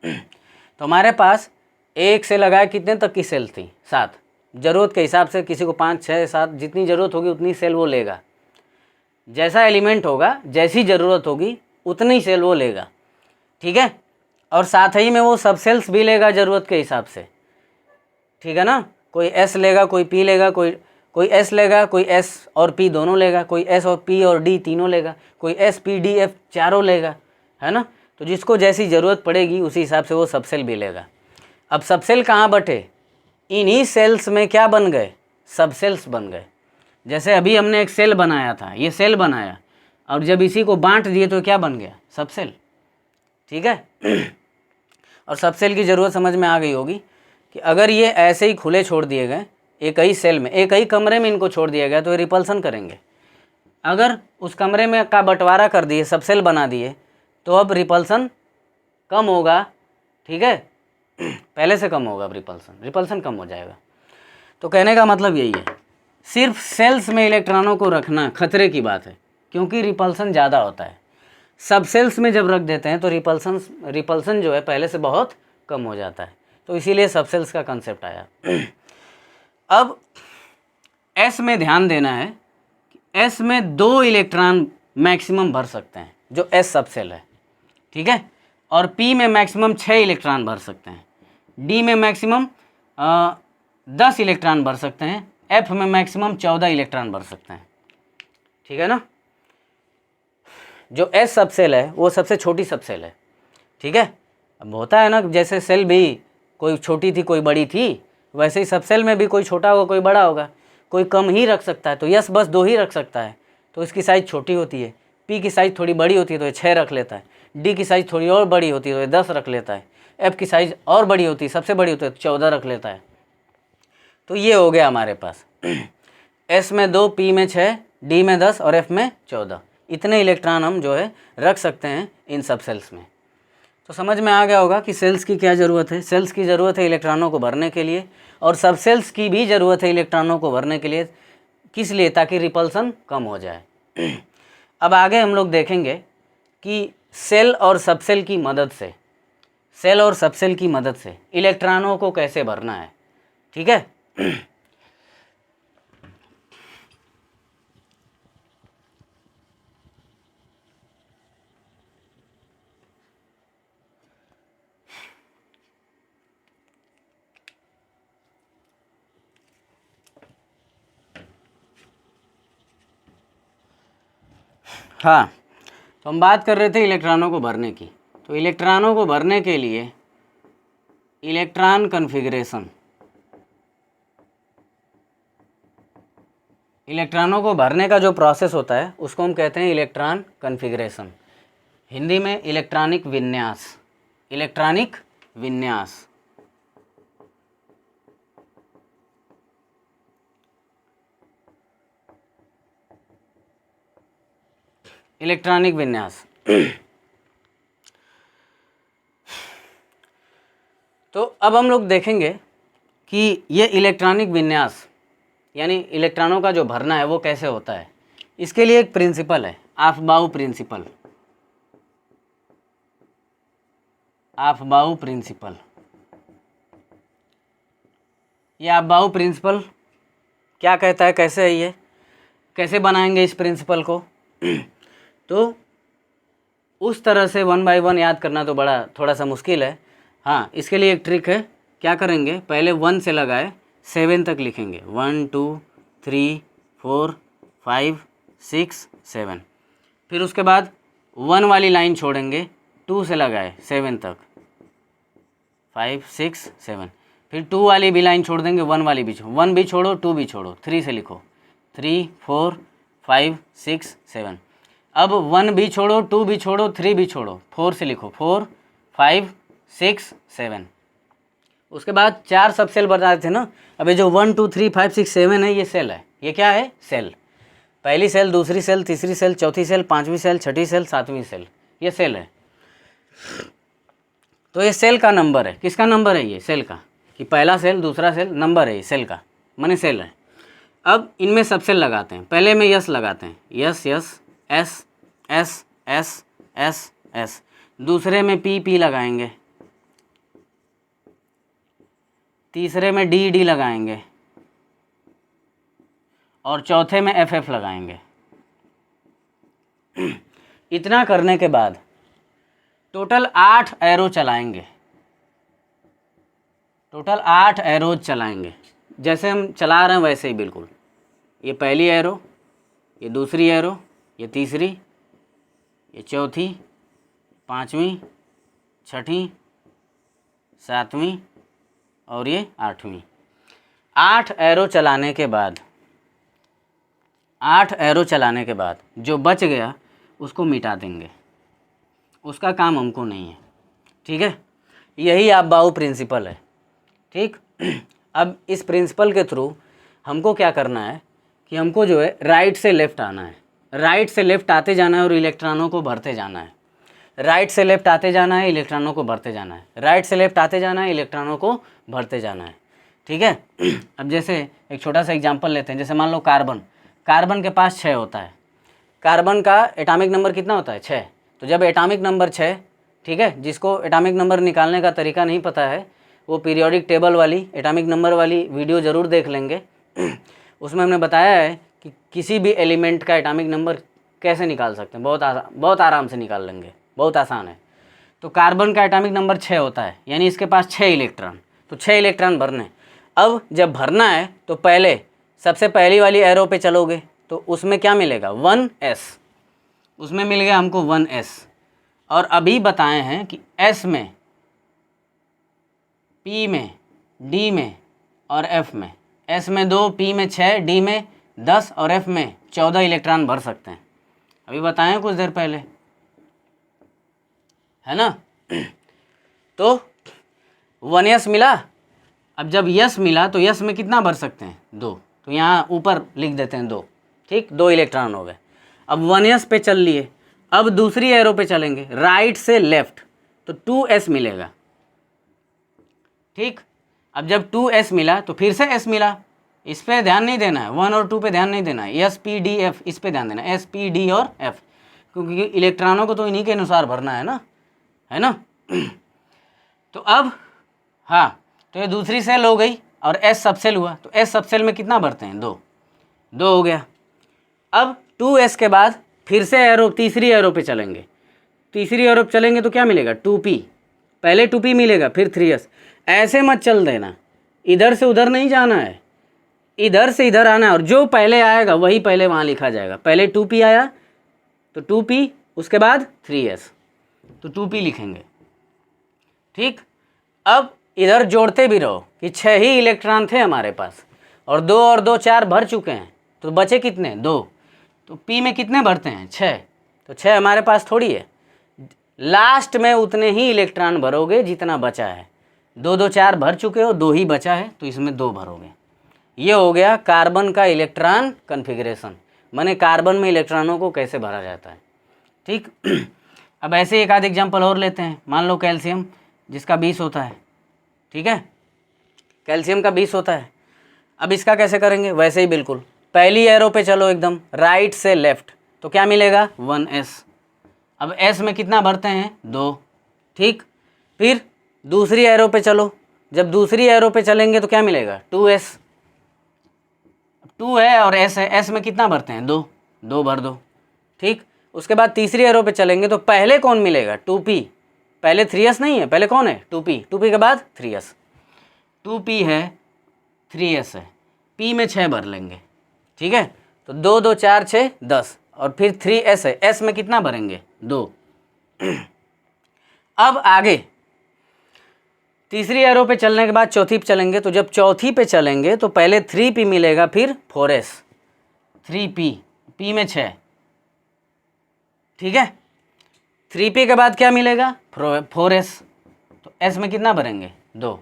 Speaker 1: तो हमारे पास एक से लगाए कितने तक की सेल थी, 7, ज़रूरत के हिसाब से किसी को 5, 6, 7 जितनी ज़रूरत होगी उतनी सेल वो लेगा, जैसा एलिमेंट होगा जैसी ज़रूरत होगी उतनी सेल वो लेगा, ठीक है। और साथ ही में वो सब सेल्स भी लेगा ज़रूरत के हिसाब से, ठीक है ना। कोई S लेगा, कोई P लेगा, कोई S लेगा, कोई S और P दोनों लेगा, कोई S और P और D तीनों लेगा, कोई S P D F चारों लेगा, है ना। तो जिसको जैसी ज़रूरत पड़ेगी उसी हिसाब से वो सब सेल भी लेगा। अब सब सेल कहाँ बटे, इन्हीं सेल्स में क्या बन गए, सब सेल्स बन गए। जैसे अभी हमने एक सेल बनाया था, ये सेल बनाया, और जब इसी को बांट दिए तो क्या बन गया, सब सेल, ठीक है। और सब सेल की ज़रूरत समझ में आ गई होगी कि अगर ये ऐसे ही खुले छोड़ दिए गए, एक ही सेल में, एक ही कमरे में इनको छोड़ दिया गया तो ये रिपल्सन करेंगे। अगर उस कमरे में का बंटवारा कर दिए, सब सेल बना दिए, तो अब रिपल्सन कम होगा, ठीक है, पहले से कम होगा, अब रिपल्सन कम हो जाएगा। तो कहने का मतलब यही है, सिर्फ सेल्स में इलेक्ट्रॉनों को रखना खतरे की बात है, क्योंकि रिपल्सन ज़्यादा होता है। सब सेल्स में जब रख देते हैं तो रिपल्सन जो है पहले से बहुत कम हो जाता है, तो इसीलिए सब सेल्स का कंसेप्ट आया। अब S में ध्यान देना है कि S में 2 इलेक्ट्रॉन मैक्सिमम भर सकते हैं, जो S सब सेल है, ठीक है। और P में मैक्सिमम 6 इलेक्ट्रॉन भर सकते हैं, D में मैक्सिमम 10 इलेक्ट्रॉन भर सकते हैं, F में मैक्सिमम 14 इलेक्ट्रॉन भर सकते हैं, ठीक है ना। जो S सब सेल है वो सबसे छोटी सब सेल है, ठीक है। अब होता है ना, जैसे सेल भी कोई छोटी थी कोई बड़ी थी, वैसे ही सब सेल में भी कोई छोटा होगा कोई बड़ा होगा, कोई कम ही रख सकता है तो यस बस 2 ही रख सकता है, तो इसकी साइज़ छोटी होती है। P की साइज़ थोड़ी बड़ी होती है तो ये 6 रख लेता है, D की साइज़ थोड़ी और बड़ी होती है तो ये 10 रख लेता है, F की साइज़ और बड़ी होती है, सबसे बड़ी होती है तो 14 रख लेता है। तो ये हो गया हमारे पास, S में 2, P में 6, D में 10 और F में 14, इतने इलेक्ट्रॉन हम जो है रख सकते हैं इन सब सेल्स में। तो समझ में आ गया होगा कि सेल्स की क्या ज़रूरत है। सेल्स की ज़रूरत है इलेक्ट्रॉनों को भरने के लिए, और सब सेल्स की भी ज़रूरत है इलेक्ट्रॉनों को भरने के लिए, किस लिए, ताकि रिपल्सन कम हो जाए। अब आगे हम लोग देखेंगे कि सेल और सबसेल की मदद से, सेल और सबसेल की मदद से इलेक्ट्रॉनों को कैसे भरना है, ठीक है। हाँ, तो हम बात कर रहे थे इलेक्ट्रॉनों को भरने की। तो इलेक्ट्रॉनों को भरने के लिए इलेक्ट्रॉन कन्फिग्रेशन, इलेक्ट्रॉनों को भरने का जो प्रोसेस होता है उसको हम कहते हैं इलेक्ट्रॉन कन्फिग्रेशन, हिंदी में इलेक्ट्रॉनिक विन्यास, इलेक्ट्रॉनिक विन्यास। इलेक्ट्रॉनिक विन्यास। तो अब हम लोग देखेंगे कि ये इलेक्ट्रॉनिक विन्यास यानी इलेक्ट्रॉनों का जो भरना है वो कैसे होता है। इसके लिए एक प्रिंसिपल है, आफबाउ प्रिंसिपल। आफबाउ प्रिंसिपल, ये आफबाउ प्रिंसिपल क्या कहता है, कैसे है ये, कैसे बनाएंगे इस प्रिंसिपल को? तो उस तरह से 1 बाय 1 याद करना तो बड़ा थोड़ा सा मुश्किल है। हाँ, इसके लिए एक ट्रिक है। क्या करेंगे, पहले 1 से लगाए 7 तक लिखेंगे, 1 2 3 4 5 6 7। फिर उसके बाद 1 वाली लाइन छोड़ेंगे, 2 से लगाए 7 तक, 5 6 7। फिर 2 वाली भी लाइन छोड़ देंगे, 1 वाली भी 1 भी छोड़ो, 2 भी छोड़ो, 3 से लिखो, 3 4 5 6 7। अब 1 भी छोड़ो, 2 भी छोड़ो, 3 भी छोड़ो, 4 से लिखो, 4 5 6 7। उसके बाद 4 सब सेल बताए थे ना। अब ये जो 1 2 3 5 6 7 है, ये सेल है। ये क्या है? सेल। पहली सेल, दूसरी सेल, तीसरी सेल, चौथी सेल, पांचवी सेल, छठी सेल, सातवीं सेल, ये सेल है। तो ये सेल का नंबर है। किसका नंबर है? ये सेल का, कि पहला सेल, दूसरा सेल, नंबर है ये सेल का, माने सेल है। अब इनमें सब सेल लगाते हैं। पहले में यस लगाते हैं, yes yes, S S S S S. दूसरे में पी पी लगाएंगे, तीसरे में डी डी लगाएंगे, और चौथे में एफ एफ लगाएंगे। इतना करने के बाद टोटल 8 एरो चलाएंगे, टोटल 8 एरोज चलाएंगे। जैसे हम चला रहे हैं वैसे ही बिल्कुल। ये पहली एरो, ये दूसरी एरो, ये तीसरी, ये चौथी, पांचवी, छठी, सातवीं और ये आठवीं। 8 एरो चलाने के बाद, 8 एरो चलाने के बाद जो बच गया उसको मिटा देंगे। उसका काम हमको नहीं है, ठीक है। यही आफबाउ प्रिंसिपल है, ठीक। अब इस प्रिंसिपल के थ्रू हमको क्या करना है कि हमको जो है राइट से लेफ़्ट आना है, राइट से लेफ़्ट आते जाना है और इलेक्ट्रॉनों को भरते जाना है। राइट से लेफ़्ट आते जाना है, इलेक्ट्रॉनों को भरते जाना है। राइट से लेफ़्ट आते जाना है, इलेक्ट्रॉनों को भरते जाना है, ठीक है। अब जैसे एक छोटा सा एग्जांपल लेते हैं। जैसे मान लो कार्बन, कार्बन के पास 6 होता है। कार्बन का एटॉमिक नंबर कितना होता है? 6। तो जब एटॉमिक नंबर 6, ठीक है, जिसको एटॉमिक नंबर निकालने का तरीका नहीं पता है वो पीरियोडिक टेबल वाली एटॉमिक नंबर वाली वीडियो ज़रूर देख लेंगे। उसमें हमने बताया है कि किसी भी एलिमेंट का एटॉमिक नंबर कैसे निकाल सकते हैं। बहुत आराम से निकाल लेंगे, बहुत आसान है। तो कार्बन का एटॉमिक नंबर 6 होता है, यानी इसके पास 6 इलेक्ट्रॉन। तो 6 इलेक्ट्रॉन भरने। अब जब भरना है तो पहले सबसे पहली वाली एरो पे चलोगे तो उसमें क्या मिलेगा? 1s। उसमें मिल गया हमको 1s। और अभी बताए हैं कि s में, p में, d में और f में, s में 2, p में 6, d में 10 और f में 14 इलेक्ट्रॉन भर सकते हैं। अभी बताए हैं कुछ देर पहले, है ना। तो 1s मिला। अब जब यस मिला तो यस में कितना भर सकते हैं? 2। तो यहाँ ऊपर लिख देते हैं 2, ठीक, 2 इलेक्ट्रॉन हो गए। अब 1s पे चल लिए। अब दूसरी एरो पे चलेंगे राइट से लेफ्ट, तो 2s मिलेगा, ठीक। अब जब 2s मिला तो फिर से s मिला। इस पे ध्यान नहीं देना है, 1 और 2 पे ध्यान नहीं देना है, एस पी डी एफ इस पे ध्यान देना है, एस पी डी और एफ, क्योंकि इलेक्ट्रॉनों को तो इन्हीं के अनुसार भरना है ना, है ना। तो अब हाँ, तो ये दूसरी सेल हो गई और एस सब सेल हुआ। तो एस सब सेल में कितना भरते हैं? 2 हो गया। अब 2s के बाद फिर से एरो, तीसरी एरो पे चलेंगे। तीसरी एरो पे चलेंगे तो क्या मिलेगा? 2p। पहले 2p मिलेगा, फिर 3s। ऐसे मत चल देना, इधर से उधर नहीं जाना है, इधर से इधर आना है, और जो पहले आएगा वही पहले वहाँ लिखा जाएगा। पहले 2p आया तो 2p, उसके बाद 3s, तो 2p लिखेंगे, ठीक। अब इधर जोड़ते भी रहो कि 6 ही इलेक्ट्रॉन थे हमारे पास, और 2 और 2 4 भर चुके हैं, तो बचे कितने? 2। तो p में कितने भरते हैं? 6। तो 6 हमारे पास थोड़ी है, लास्ट में उतने ही इलेक्ट्रॉन भरोगे जितना बचा है। 2 2 4 भर चुके हो, 2 ही बचा है, तो इसमें 2 भरोगे। ये हो गया कार्बन का इलेक्ट्रॉन कन्फिग्रेशन, माने कार्बन में इलेक्ट्रॉनों को कैसे भरा जाता है, ठीक। अब ऐसे एक आध एग्जाम्पल और लेते हैं। मान लो कैल्शियम, जिसका 20 होता है, ठीक है, कैल्शियम का 20 होता है। अब इसका कैसे करेंगे? वैसे ही बिल्कुल पहली एरो पे चलो एकदम राइट से लेफ्ट, तो क्या मिलेगा 1s। अब s में कितना भरते हैं 2, ठीक। फिर दूसरी एरो पे चलो, जब दूसरी एरो पे चलेंगे तो क्या मिलेगा 2s, 2 है और s है, s में कितना भरते हैं 2, 2 भर दो, ठीक। उसके बाद तीसरी एरो पे चलेंगे तो पहले कौन मिलेगा 2p, पहले 3s नहीं है, पहले कौन है 2p, 2p के बाद 3s, 2p है 3s है, p में 6 भर लेंगे, ठीक है। तो 2 2 4 6 10 और फिर 3s है, s में कितना भरेंगे 2। अब आगे तीसरी एरो पे चलने के बाद चौथी पे चलेंगे, तो जब चौथी पे चलेंगे तो पहले 3p मिलेगा, फिर 4s, 3p, p में 6, ठीक है। 3p के बाद क्या मिलेगा 4s, तो s में कितना भरेंगे 2,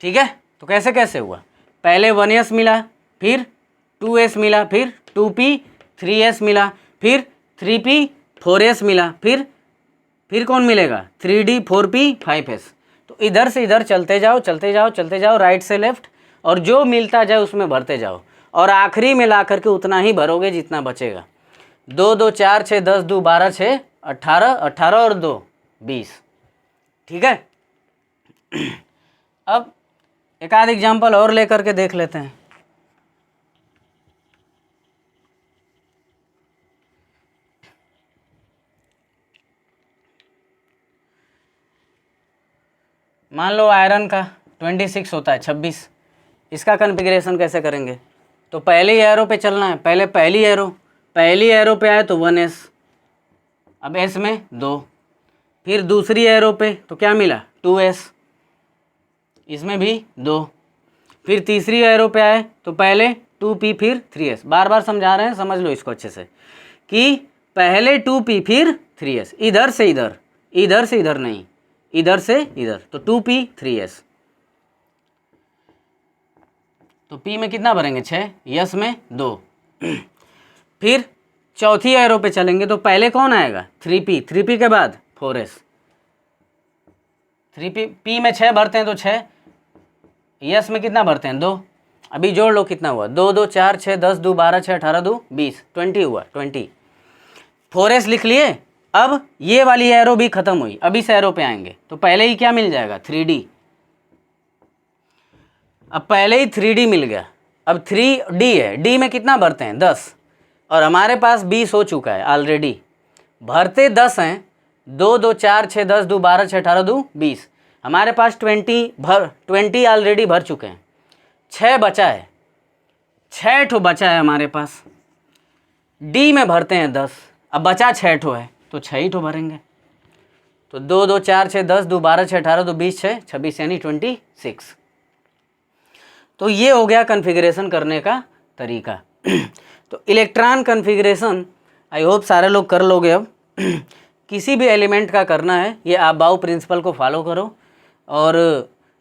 Speaker 1: ठीक है। तो कैसे कैसे हुआ, पहले 1s मिला, फिर 2s मिला, फिर 2p 3s मिला, फिर 3p 4s मिला, फिर कौन मिलेगा 3d 4p 5s। तो इधर से इधर चलते जाओ चलते जाओ चलते जाओ, राइट से लेफ्ट, और जो मिलता जाए उसमें भरते जाओ, और आखिरी में ला करके उतना ही भरोगे जितना बचेगा। 2 2 4 6 10 2 12 6 18, 18 और 2 20, ठीक है। अब एक आध एग्जाम्पल और लेकर के देख लेते हैं। मान लो आयरन का 26 होता है 26, इसका कन्फिग्रेशन कैसे करेंगे, तो पहले एरो पे चलना है, पहले पहली एरो पे आए तो 1s, अब s में 2, फिर दूसरी एरो पे तो क्या मिला 2s, इसमें भी 2, फिर तीसरी एरो पे आए तो पहले 2p फिर 3s, बार बार समझा रहे हैं, समझ लो इसको अच्छे से, कि पहले 2p फिर 3s, इधर से इधर, इधर से इधर नहीं, इधर से इधर, तो 2p 3s, तो p में कितना भरेंगे 6, s में 2। फिर चौथी एरो पे चलेंगे तो पहले कौन आएगा 3p, 3p के बाद 4s, 3p, p में 6 भरते हैं तो 6, s में कितना भरते हैं 2, अभी जोड़ लो कितना हुआ 2 2 4 6 10 2 12 6 18 2 20, 20 हुआ 20, 4s लिख लिए। अब ये वाली एरो भी खत्म हुई, अब इस एरो पे आएंगे तो पहले ही क्या मिल जाएगा 3d, अब पहले ही 3d मिल गया, अब 3d है, d में कितना भरते हैं 10, और हमारे पास 20 हो चुका है ऑलरेडी, भरते 10 हैं, 2 2 4 6 10 2 12 6 18 2 20, हमारे पास 20 ऑलरेडी भर चुके हैं, 6 बचा है, 6 ठो बचा है हमारे पास, d में भरते हैं 10, अब बचा 6 ठो है तो 6 ही ठो भरेंगे, तो 2 2 4 6 10 2 12 6 18 2 20 6 26 यानी 26। तो ये हो गया कॉन्फ़िगरेशन करने का तरीका। तो इलेक्ट्रॉन कॉन्फ़िगरेशन आई होप सारे लोग कर लोगे। अब किसी भी एलिमेंट का करना है, ये आप बाउ प्रिंसिपल को फॉलो करो और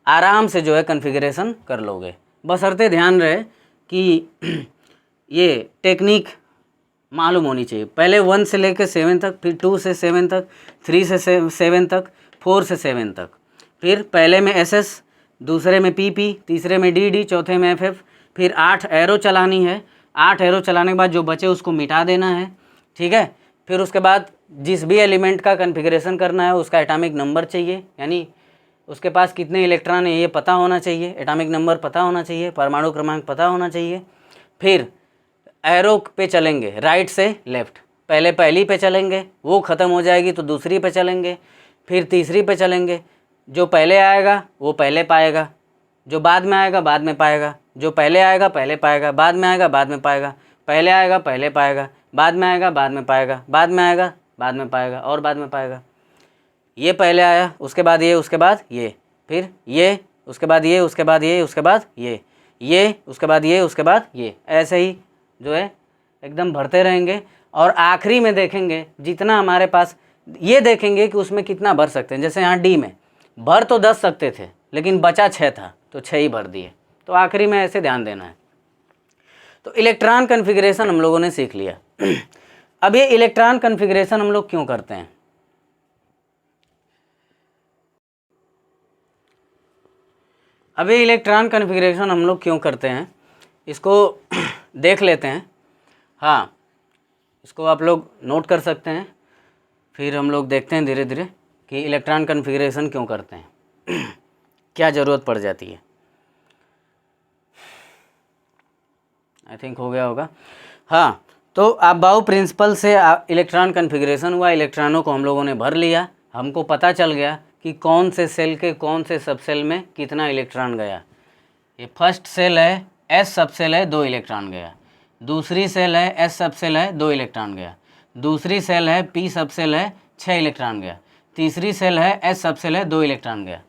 Speaker 1: आराम से जो है कॉन्फ़िगरेशन कर लोगे। बशर्ते ध्यान रहे कि ये टेक्निक मालूम होनी चाहिए, पहले 1 से लेकर 7 तक, फिर 2 से 7 तक, 3 से 7 तक, 4 से 7 तक, फिर पहले में SS, दूसरे में PP, तीसरे में DD, चौथे में FF, फिर 8 एरो चलानी है, 8 एरो चलाने के बाद जो बचे उसको मिटा देना है, ठीक है। फिर उसके बाद जिस भी एलिमेंट का कॉन्फ़िगरेशन करना है उसका एटॉमिक नंबर चाहिए, यानी उसके पास कितने इलेक्ट्रॉन है ये पता होना चाहिए, एटॉमिक नंबर पता होना चाहिए, परमाणु क्रमांक पता होना चाहिए। फिर एरो पे चलेंगे राइट से लेफ्ट, पहले पहली पे चलेंगे, वो ख़त्म हो जाएगी तो दूसरी पे चलेंगे, फिर तीसरी पे चलेंगे, जो पहले आएगा वो पहले पाएगा, जो बाद में आएगा बाद में पाएगा, जो पहले आएगा पहले पाएगा, बाद में आएगा बाद में पाएगा, पहले आएगा पहले पाएगा, बाद में आएगा बाद में पाएगा, बाद में आएगा बाद में पाएगा और बाद में पाएगा। ये पहले आया, उसके बाद ये, उसके बाद ये, फिर ये, उसके बाद ये, उसके बाद ये, उसके बाद ये, उसके बाद ये, उसके बाद ये, ऐसे ही जो है एकदम भरते रहेंगे। और आखिरी में देखेंगे जितना हमारे पास, ये देखेंगे कि उसमें कितना भर सकते हैं। जैसे यहाँ डी में भर तो 10 सकते थे लेकिन बचा 6 था तो 6 ही भर दिए, तो आखिरी में ऐसे ध्यान देना है। तो इलेक्ट्रॉन कन्फिग्रेशन हम लोगों ने सीख लिया। अब ये इलेक्ट्रॉन कन्फिग्रेशन हम लोग क्यों करते हैं? अब ये इलेक्ट्रॉन कन्फिग्रेशन हम लोग क्यों करते हैं इसको देख लेते हैं। हाँ, इसको आप लोग नोट कर सकते हैं, फिर हम लोग देखते हैं धीरे धीरे कि इलेक्ट्रॉन कन्फिग्रेशन क्यों करते हैं, क्या ज़रूरत पड़ जाती है। आई थिंक हो गया होगा। हाँ, तो अबाउ प्रिंसिपल से इलेक्ट्रॉन कन्फिग्रेशन हुआ, इलेक्ट्रॉनों को हम लोगों ने भर लिया, हमको पता चल गया कि कौन से सेल के कौन से सब सेल में कितना इलेक्ट्रॉन गया। ये फर्स्ट सेल है, एस सब सेल है, 2 इलेक्ट्रॉन गया। दूसरी सेल है, एस सब सेल है, 2 इलेक्ट्रॉन गया। दूसरी सेल है, पी सब सेल है, 6 इलेक्ट्रॉन गया। तीसरी सेल है, एस सब सेल है, 2 इलेक्ट्रॉन गया।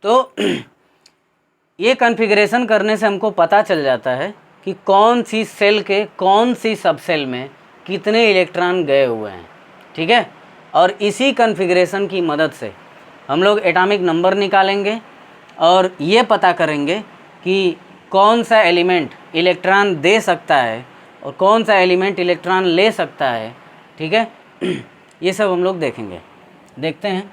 Speaker 1: तो ये कन्फिग्रेशन करने से हमको पता चल जाता है कि कौन सी सेल के कौन सी सब सेल में कितने इलेक्ट्रॉन गए हुए हैं, ठीक है। और इसी कन्फिग्रेशन की मदद से हम लोग एटॉमिक नंबर निकालेंगे और ये पता करेंगे कि कौन सा एलिमेंट इलेक्ट्रॉन दे सकता है और कौन सा एलिमेंट इलेक्ट्रॉन ले सकता है, ठीक है। ये सब हम लोग देखेंगे, देखते हैं।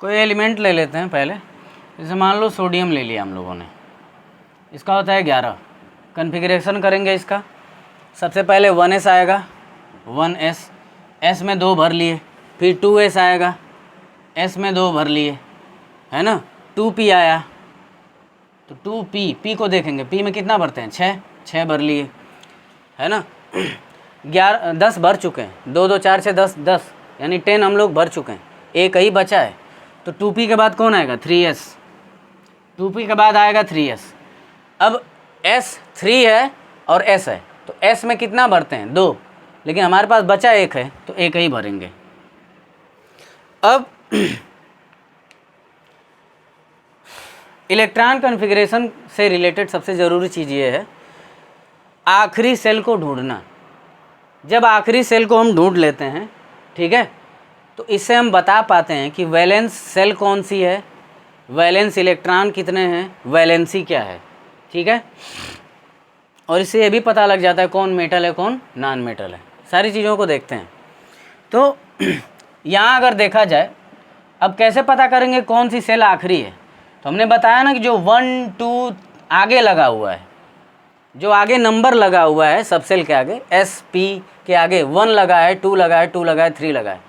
Speaker 1: कोई एलिमेंट ले लेते हैं पहले, जैसे मान लो सोडियम ले लिया हम लोगों ने, इसका होता है 11। कन्फिग्रेशन करेंगे इसका, सबसे पहले 1s आएगा, 1s, s में 2 भर लिए, फिर 2s आएगा, s में 2 भर लिए, है ना। 2p आया तो 2p, p को देखेंगे, p में कितना भरते हैं, 6 भर लिए, है ना। 10 भर चुके हैं, 2 2 4 6 10 यानी 10 हम लोग भर चुके हैं, एक ही बचा है। तो 2p के बाद कौन आएगा, 3s, 2p के बाद आएगा 3s। अब s 3 है और s है, तो s में कितना भरते हैं, 2, लेकिन हमारे पास बचा 1 है तो 1 ही भरेंगे। अब इलेक्ट्रॉन कन्फिग्रेशन से रिलेटेड सबसे ज़रूरी चीज़ ये है, आखिरी सेल को ढूंढना। जब आखिरी सेल को हम ढूंढ लेते हैं, ठीक है, तो इससे हम बता पाते हैं कि वैलेंस सेल कौन सी है, वैलेंस इलेक्ट्रॉन कितने हैं, वैलेंसी क्या है, ठीक है। और इससे ये भी पता लग जाता है कौन मेटल है कौन नॉन मेटल है। सारी चीज़ों को देखते हैं। तो यहाँ अगर देखा जाए, अब कैसे पता करेंगे कौन सी सेल आखिरी है, तो हमने बताया ना कि जो 1 2 आगे लगा हुआ है, जो आगे नंबर लगा हुआ है सब सेल के आगे, एस पी के आगे 1 लगा है, 2 लगा है, 2 लगा है, 3 लगा है,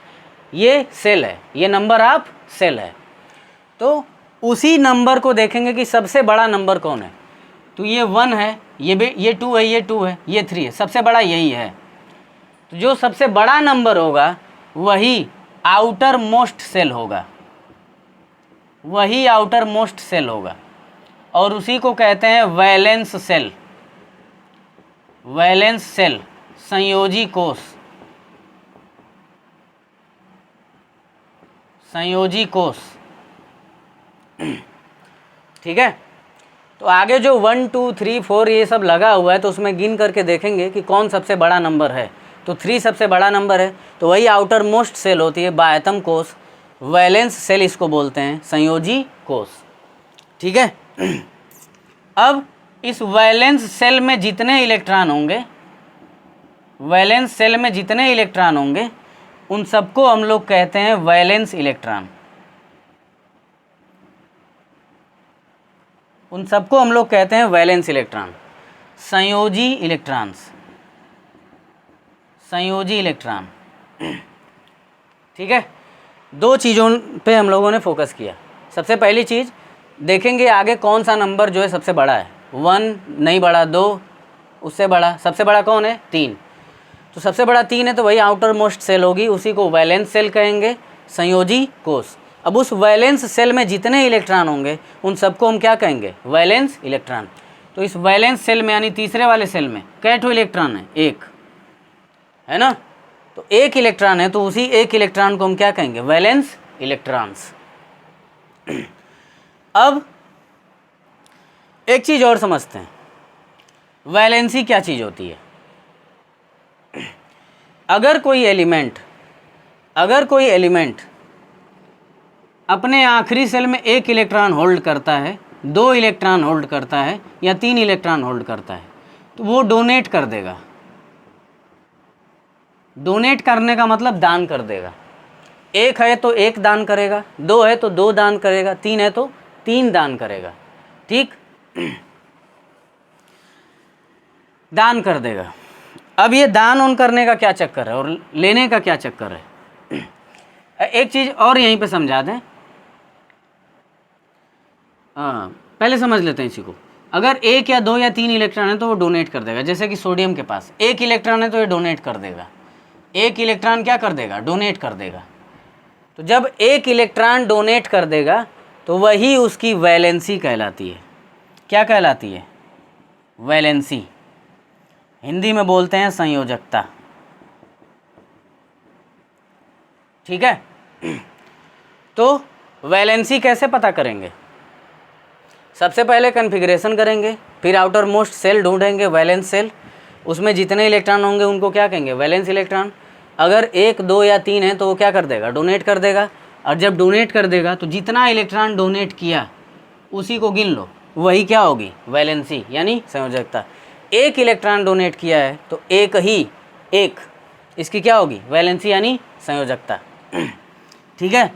Speaker 1: ये सेल है, ये नंबर ऑफ सेल है। तो उसी नंबर को देखेंगे कि सबसे बड़ा नंबर कौन है। तो ये 1 है, ये 2 है, ये 2 है, ये 3 है, सबसे बड़ा यही है। तो जो सबसे बड़ा नंबर होगा वही आउटर मोस्ट सेल होगा, वही आउटर मोस्ट सेल होगा, और उसी को कहते हैं वैलेंस सेल। वैलेंस सेल, संयोजी कोष, संयोजी कोष, ठीक है। तो आगे जो 1 2 3 4 ये सब लगा हुआ है, तो उसमें गिन करके देखेंगे कि कौन सबसे बड़ा नंबर है। तो 3 सबसे बड़ा नंबर है, तो वही आउटर मोस्ट सेल होती है, बाह्यतम कोष, वैलेंस सेल इसको बोलते हैं, संयोजी कोष, ठीक है। अब इस वैलेंस सेल में जितने इलेक्ट्रॉन होंगे, वैलेंस सेल में जितने इलेक्ट्रॉन होंगे, उन सबको हम लोग कहते हैं वैलेंस इलेक्ट्रॉन। उन सबको हम लोग कहते हैं वैलेंस इलेक्ट्रॉन, संयोजी इलेक्ट्रॉन्स, संयोजी इलेक्ट्रॉन, ठीक है। 2 चीज़ों पे हम लोगों ने फोकस किया। सबसे पहली चीज़ देखेंगे आगे कौन सा नंबर जो है सबसे बड़ा है, 1 नहीं बड़ा, 2 उससे बड़ा, सबसे बड़ा कौन है, 3। तो सबसे बड़ा 3 है, तो वही आउटर मोस्ट सेल होगी, उसी को वैलेंस सेल कहेंगे, संयोजी कोष। अब उस वैलेंस सेल में जितने इलेक्ट्रॉन होंगे उन सबको हम क्या कहेंगे, वैलेंस इलेक्ट्रॉन। तो इस वैलेंस सेल में यानी तीसरे वाले सेल में कैठो इलेक्ट्रॉन है, 1 है ना। तो 1 इलेक्ट्रॉन है, तो उसी 1 इलेक्ट्रॉन को हम क्या कहेंगे, वैलेंस इलेक्ट्रॉन्स। अब एक चीज़ और समझते हैं, वैलेंसी क्या चीज़ होती है। अगर कोई एलिमेंट अपने आखिरी सेल में 1 इलेक्ट्रॉन होल्ड करता है, 2 इलेक्ट्रॉन होल्ड करता है या 3 इलेक्ट्रॉन होल्ड करता है, तो वो डोनेट कर देगा। डोनेट करने का मतलब दान कर देगा। 1 है तो 1 दान करेगा, 2 है तो 2 दान करेगा, 3 है तो 3 दान करेगा। ठीक, दान कर देगा। अब ये दान ऑन करने का क्या चक्कर है और लेने का क्या चक्कर है? एक चीज़ और यहीं पे समझा दें। पहले समझ लेते हैं इसी को। अगर 1 या 2 या 3 इलेक्ट्रॉन है तो वो डोनेट कर देगा। जैसे कि सोडियम के पास 1 इलेक्ट्रॉन है तो ये डोनेट कर देगा। 1 इलेक्ट्रॉन क्या कर देगा? डोनेट कर देगा। तो जब 1 इलेक्ट्रॉन डोनेट कर देगा तो वही उसकी वैलेंसी कहलाती है। क्या कहलाती है? वैलेंसी। हिंदी में बोलते हैं संयोजकता। ठीक है। तो वैलेंसी कैसे पता करेंगे? सबसे पहले कॉन्फ़िगरेशन करेंगे, फिर आउटर मोस्ट सेल ढूंढेंगे, वैलेंस सेल। उसमें जितने इलेक्ट्रॉन होंगे उनको क्या कहेंगे? Valence electron. अगर 1, 2 या 3 है तो वो क्या कर देगा? डोनेट कर देगा। और जब डोनेट कर देगा तो जितना इलेक्ट्रॉन डोनेट किया उसी को गिन लो, वही क्या होगी? वैलेंसी यानी संयोजकता। 1 इलेक्ट्रॉन डोनेट किया है तो एक इसकी क्या होगी? वैलेंसी यानी संयोजकता। ठीक है।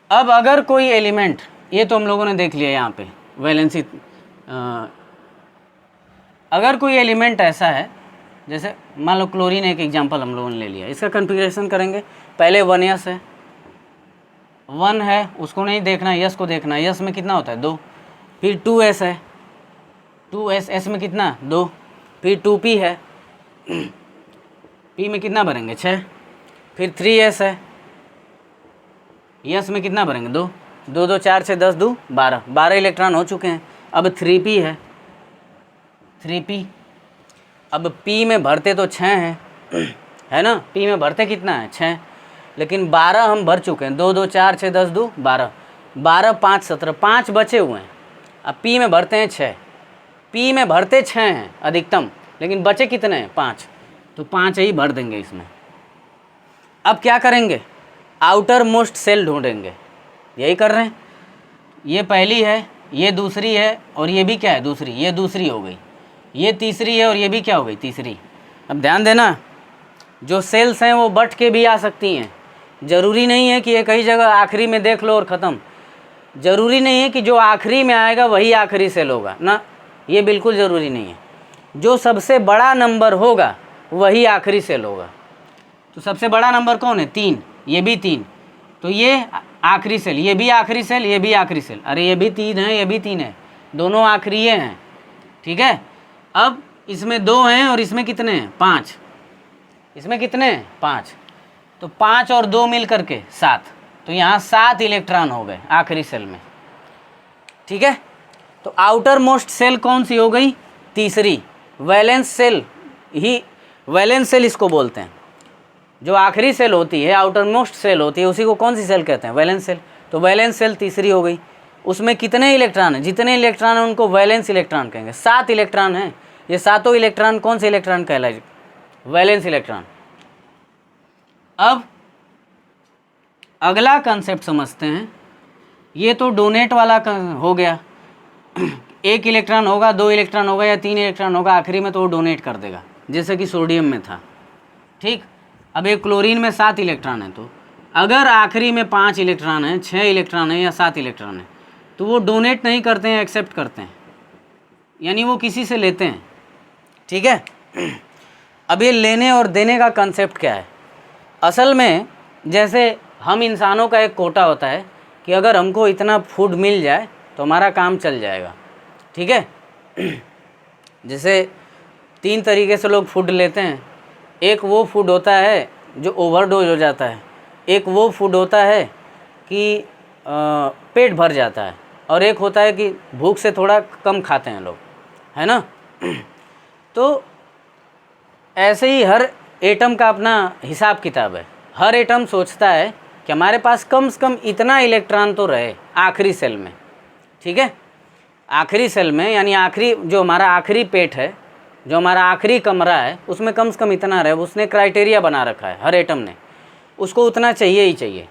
Speaker 1: अब अगर कोई एलिमेंट, ये तो हम लोगों ने देख लिया यहाँ पे वैलेंसी। अगर कोई एलिमेंट ऐसा है, जैसे मान लो क्लोरीन, एक एग्जांपल हम लोगों ने ले लिया, इसका कॉन्फ़िगरेशन करेंगे। पहले 1s है, 1 है, उसको नहीं देखना, यस को देखना। यस में कितना होता है? 2। फिर 2s है, 2s, s में कितना? 2। फिर 2p है, p में कितना भरेंगे? 6। फिर 3s है, यस में कितना भरेंगे? 2। 2 2 4 6 10 2 12, 12 इलेक्ट्रॉन हो चुके हैं। अब 3p है, 3p। अब p में भरते तो 6 हैं, है ना? p में भरते कितना है? 6। लेकिन 12 हम भर चुके हैं। 2 2 4 6 10 2 12, 12 5 17, 5 बचे हुए हैं। अब p में भरते हैं 6, p में भरते 6 हैं अधिकतम, लेकिन बचे कितने हैं? 5। तो 5 ही भर देंगे इसमें। अब क्या करेंगे? आउटर मोस्ट सेल ढूंढेंगे। यही कर रहे हैं। ये पहली है, ये दूसरी है, और ये भी क्या है? दूसरी। ये दूसरी हो गई, ये तीसरी है, और ये भी क्या हो गई? तीसरी। अब ध्यान देना, जो सेल्स हैं वो बट के भी आ सकती हैं। ज़रूरी नहीं है कि ये कई जगह आखिरी में देख लो और ख़त्म। ज़रूरी नहीं है कि जो आखिरी में आएगा वही आखिरी सेल होगा ना, ये बिल्कुल ज़रूरी नहीं है। जो सबसे बड़ा नंबर होगा वही आखिरी सेल होगा। तो सबसे बड़ा नंबर कौन है? 3। ये भी 3, तो ये आखिरी सेल, ये भी आखिरी सेल, ये भी आखिरी सेल। अरे ये भी 3 है, ये भी 3 है, दोनों आखिरी हैं। ठीक है। अब इसमें 2 हैं और इसमें कितने हैं? 5। इसमें कितने हैं? 5। तो 5 और 2 मिल करके 7। तो यहाँ 7 इलेक्ट्रॉन हो गए आखिरी सेल में। ठीक है। तो आउटर मोस्ट सेल कौन सी हो गई? तीसरी। वैलेंस सेल ही, वैलेंस सेल इसको बोलते हैं। जो आखिरी सेल होती है, आउटर मोस्ट सेल होती है, उसी को कौन सी सेल कहते हैं? Valence shell. तो वैलेंस सेल तीसरी हो गई। उसमें कितने इलेक्ट्रॉन हैं? जितने इलेक्ट्रॉन हैं उनको वैलेंस इलेक्ट्रॉन कहेंगे। 7 इलेक्ट्रॉन हैं। ये सातों इलेक्ट्रॉन कौन से इलेक्ट्रॉन कहलाए? Valence electron. अब अगला कंसेप्ट समझते हैं। ये तो डोनेट वाला हो गया। 1 इलेक्ट्रॉन होगा, 2 इलेक्ट्रॉन होगा या 3 इलेक्ट्रॉन होगा, आखिरी में तो वो डोनेट कर देगा, जैसे कि सोडियम में था। ठीक। अब एक क्लोरीन में 7 इलेक्ट्रॉन है, तो अगर आखिरी में 5 इलेक्ट्रॉन है, 6 इलेक्ट्रॉन है या 7 इलेक्ट्रॉन है, तो वो डोनेट नहीं करते हैं, एक्सेप्ट करते हैं, यानी वो किसी से लेते हैं। ठीक है। अब ये लेने और देने का कंसेप्ट क्या है? असल में जैसे हम इंसानों का एक कोटा होता है कि अगर हमको इतना फूड मिल जाए तो हमारा काम चल जाएगा। ठीक है। जैसे 3 तरीके से लोग फूड लेते हैं। एक वो फूड होता है जो ओवरडोज हो जाता है, एक वो फूड होता है कि पेट भर जाता है, और एक होता है कि भूख से थोड़ा कम खाते हैं लोग, है ना। तो ऐसे ही हर एटम का अपना हिसाब किताब है। हर एटम सोचता है कि हमारे पास कम से कम इतना इलेक्ट्रॉन तो रहे आखिरी सेल में। ठीक है। आखिरी सेल में, यानी आखिरी जो हमारा आखिरी पेट है जो हमारा आखिरी कमरा है उसमें कम से कम इतना रहे, उसने क्राइटेरिया बना रखा है हर एटम ने, उसको उतना चाहिए ही चाहिए,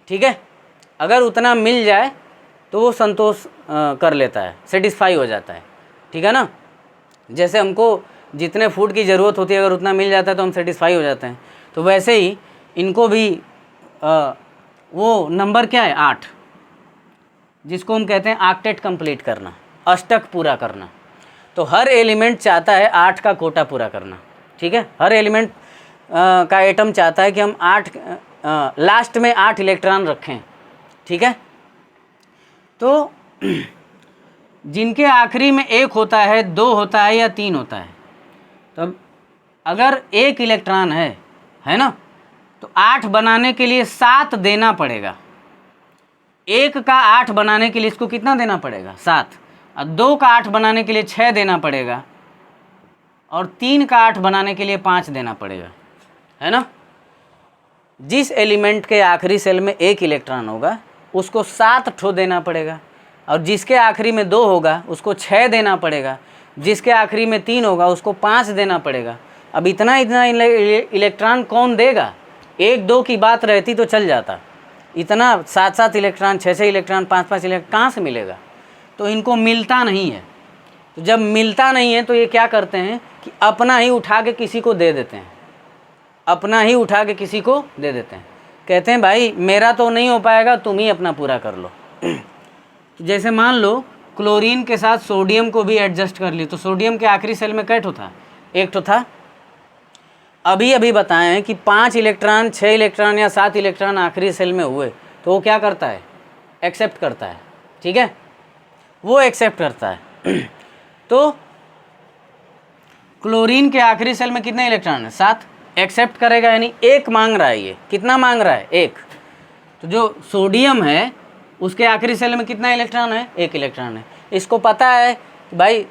Speaker 1: ठीक है। अगर उतना मिल जाए तो वो संतोष कर लेता है, सेटिस्फाई हो जाता है, ठीक है ना। जैसे हमको जितने फूड की ज़रूरत होती है अगर उतना मिल जाता है तो हम सेटिस्फाई हो जाते हैं, तो वैसे ही इनको भी वो नंबर क्या है 8, जिसको हम कहते हैं ऑक्टेट कंप्लीट करना, अष्टक पूरा करना। तो हर एलिमेंट चाहता है 8 का कोटा पूरा करना, ठीक है। हर एलिमेंट का एटम चाहता है कि हम 8 लास्ट में 8 इलेक्ट्रॉन रखें, ठीक है। तो जिनके आखिरी में 1 होता है, 2 होता है या 3 होता है, तो अगर 1 इलेक्ट्रॉन है ना, तो 8 बनाने के लिए 7 देना पड़ेगा। 1 का 8 बनाने के लिए इसको कितना देना पड़ेगा 7, और 2 का 8 बनाने के लिए 6 देना पड़ेगा, और 3 का 8 बनाने के लिए 5 देना पड़ेगा, है ना। जिस एलिमेंट के आखिरी सेल में 1 इलेक्ट्रॉन होगा उसको 7 ठो देना पड़ेगा, और जिसके आखिरी में 2 होगा उसको 6 देना पड़ेगा, जिसके आखिरी में 3 होगा उसको 5 देना पड़ेगा। अब इतना इलेक्ट्रॉन कौन देगा? 1-2 की बात रहती तो चल जाता, इतना 7-7 इलेक्ट्रॉन, 6-6 इलेक्ट्रॉन, 5-5 इलेक्ट्रॉन कहाँ से मिलेगा? तो इनको मिलता नहीं है। तो जब मिलता नहीं है तो ये क्या करते हैं कि अपना ही उठा के किसी को दे देते हैं, अपना ही उठा के किसी को दे देते हैं। कहते हैं भाई मेरा तो नहीं हो पाएगा, तुम ही अपना पूरा कर लो। तो जैसे मान लो क्लोरीन के साथ सोडियम को भी एडजस्ट कर ली, तो सोडियम के आखिरी सेल में कै ठो था? 1 ठो था। अभी अभी बताएं हैं कि 5 इलेक्ट्रॉन, 6 इलेक्ट्रॉन या 7 इलेक्ट्रॉन आखिरी सेल में हुए तो वो क्या करता है? एक्सेप्ट करता है, ठीक है, वो एक्सेप्ट करता है। तो क्लोरीन के आखिरी सेल में कितने इलेक्ट्रॉन है? 7, एक्सेप्ट करेगा, यानी 1 मांग रहा है। ये कितना मांग रहा है? 1। तो जो सोडियम है उसके आखिरी सेल में कितना इलेक्ट्रॉन है? 1 इलेक्ट्रॉन है। इसको पता है कि भाई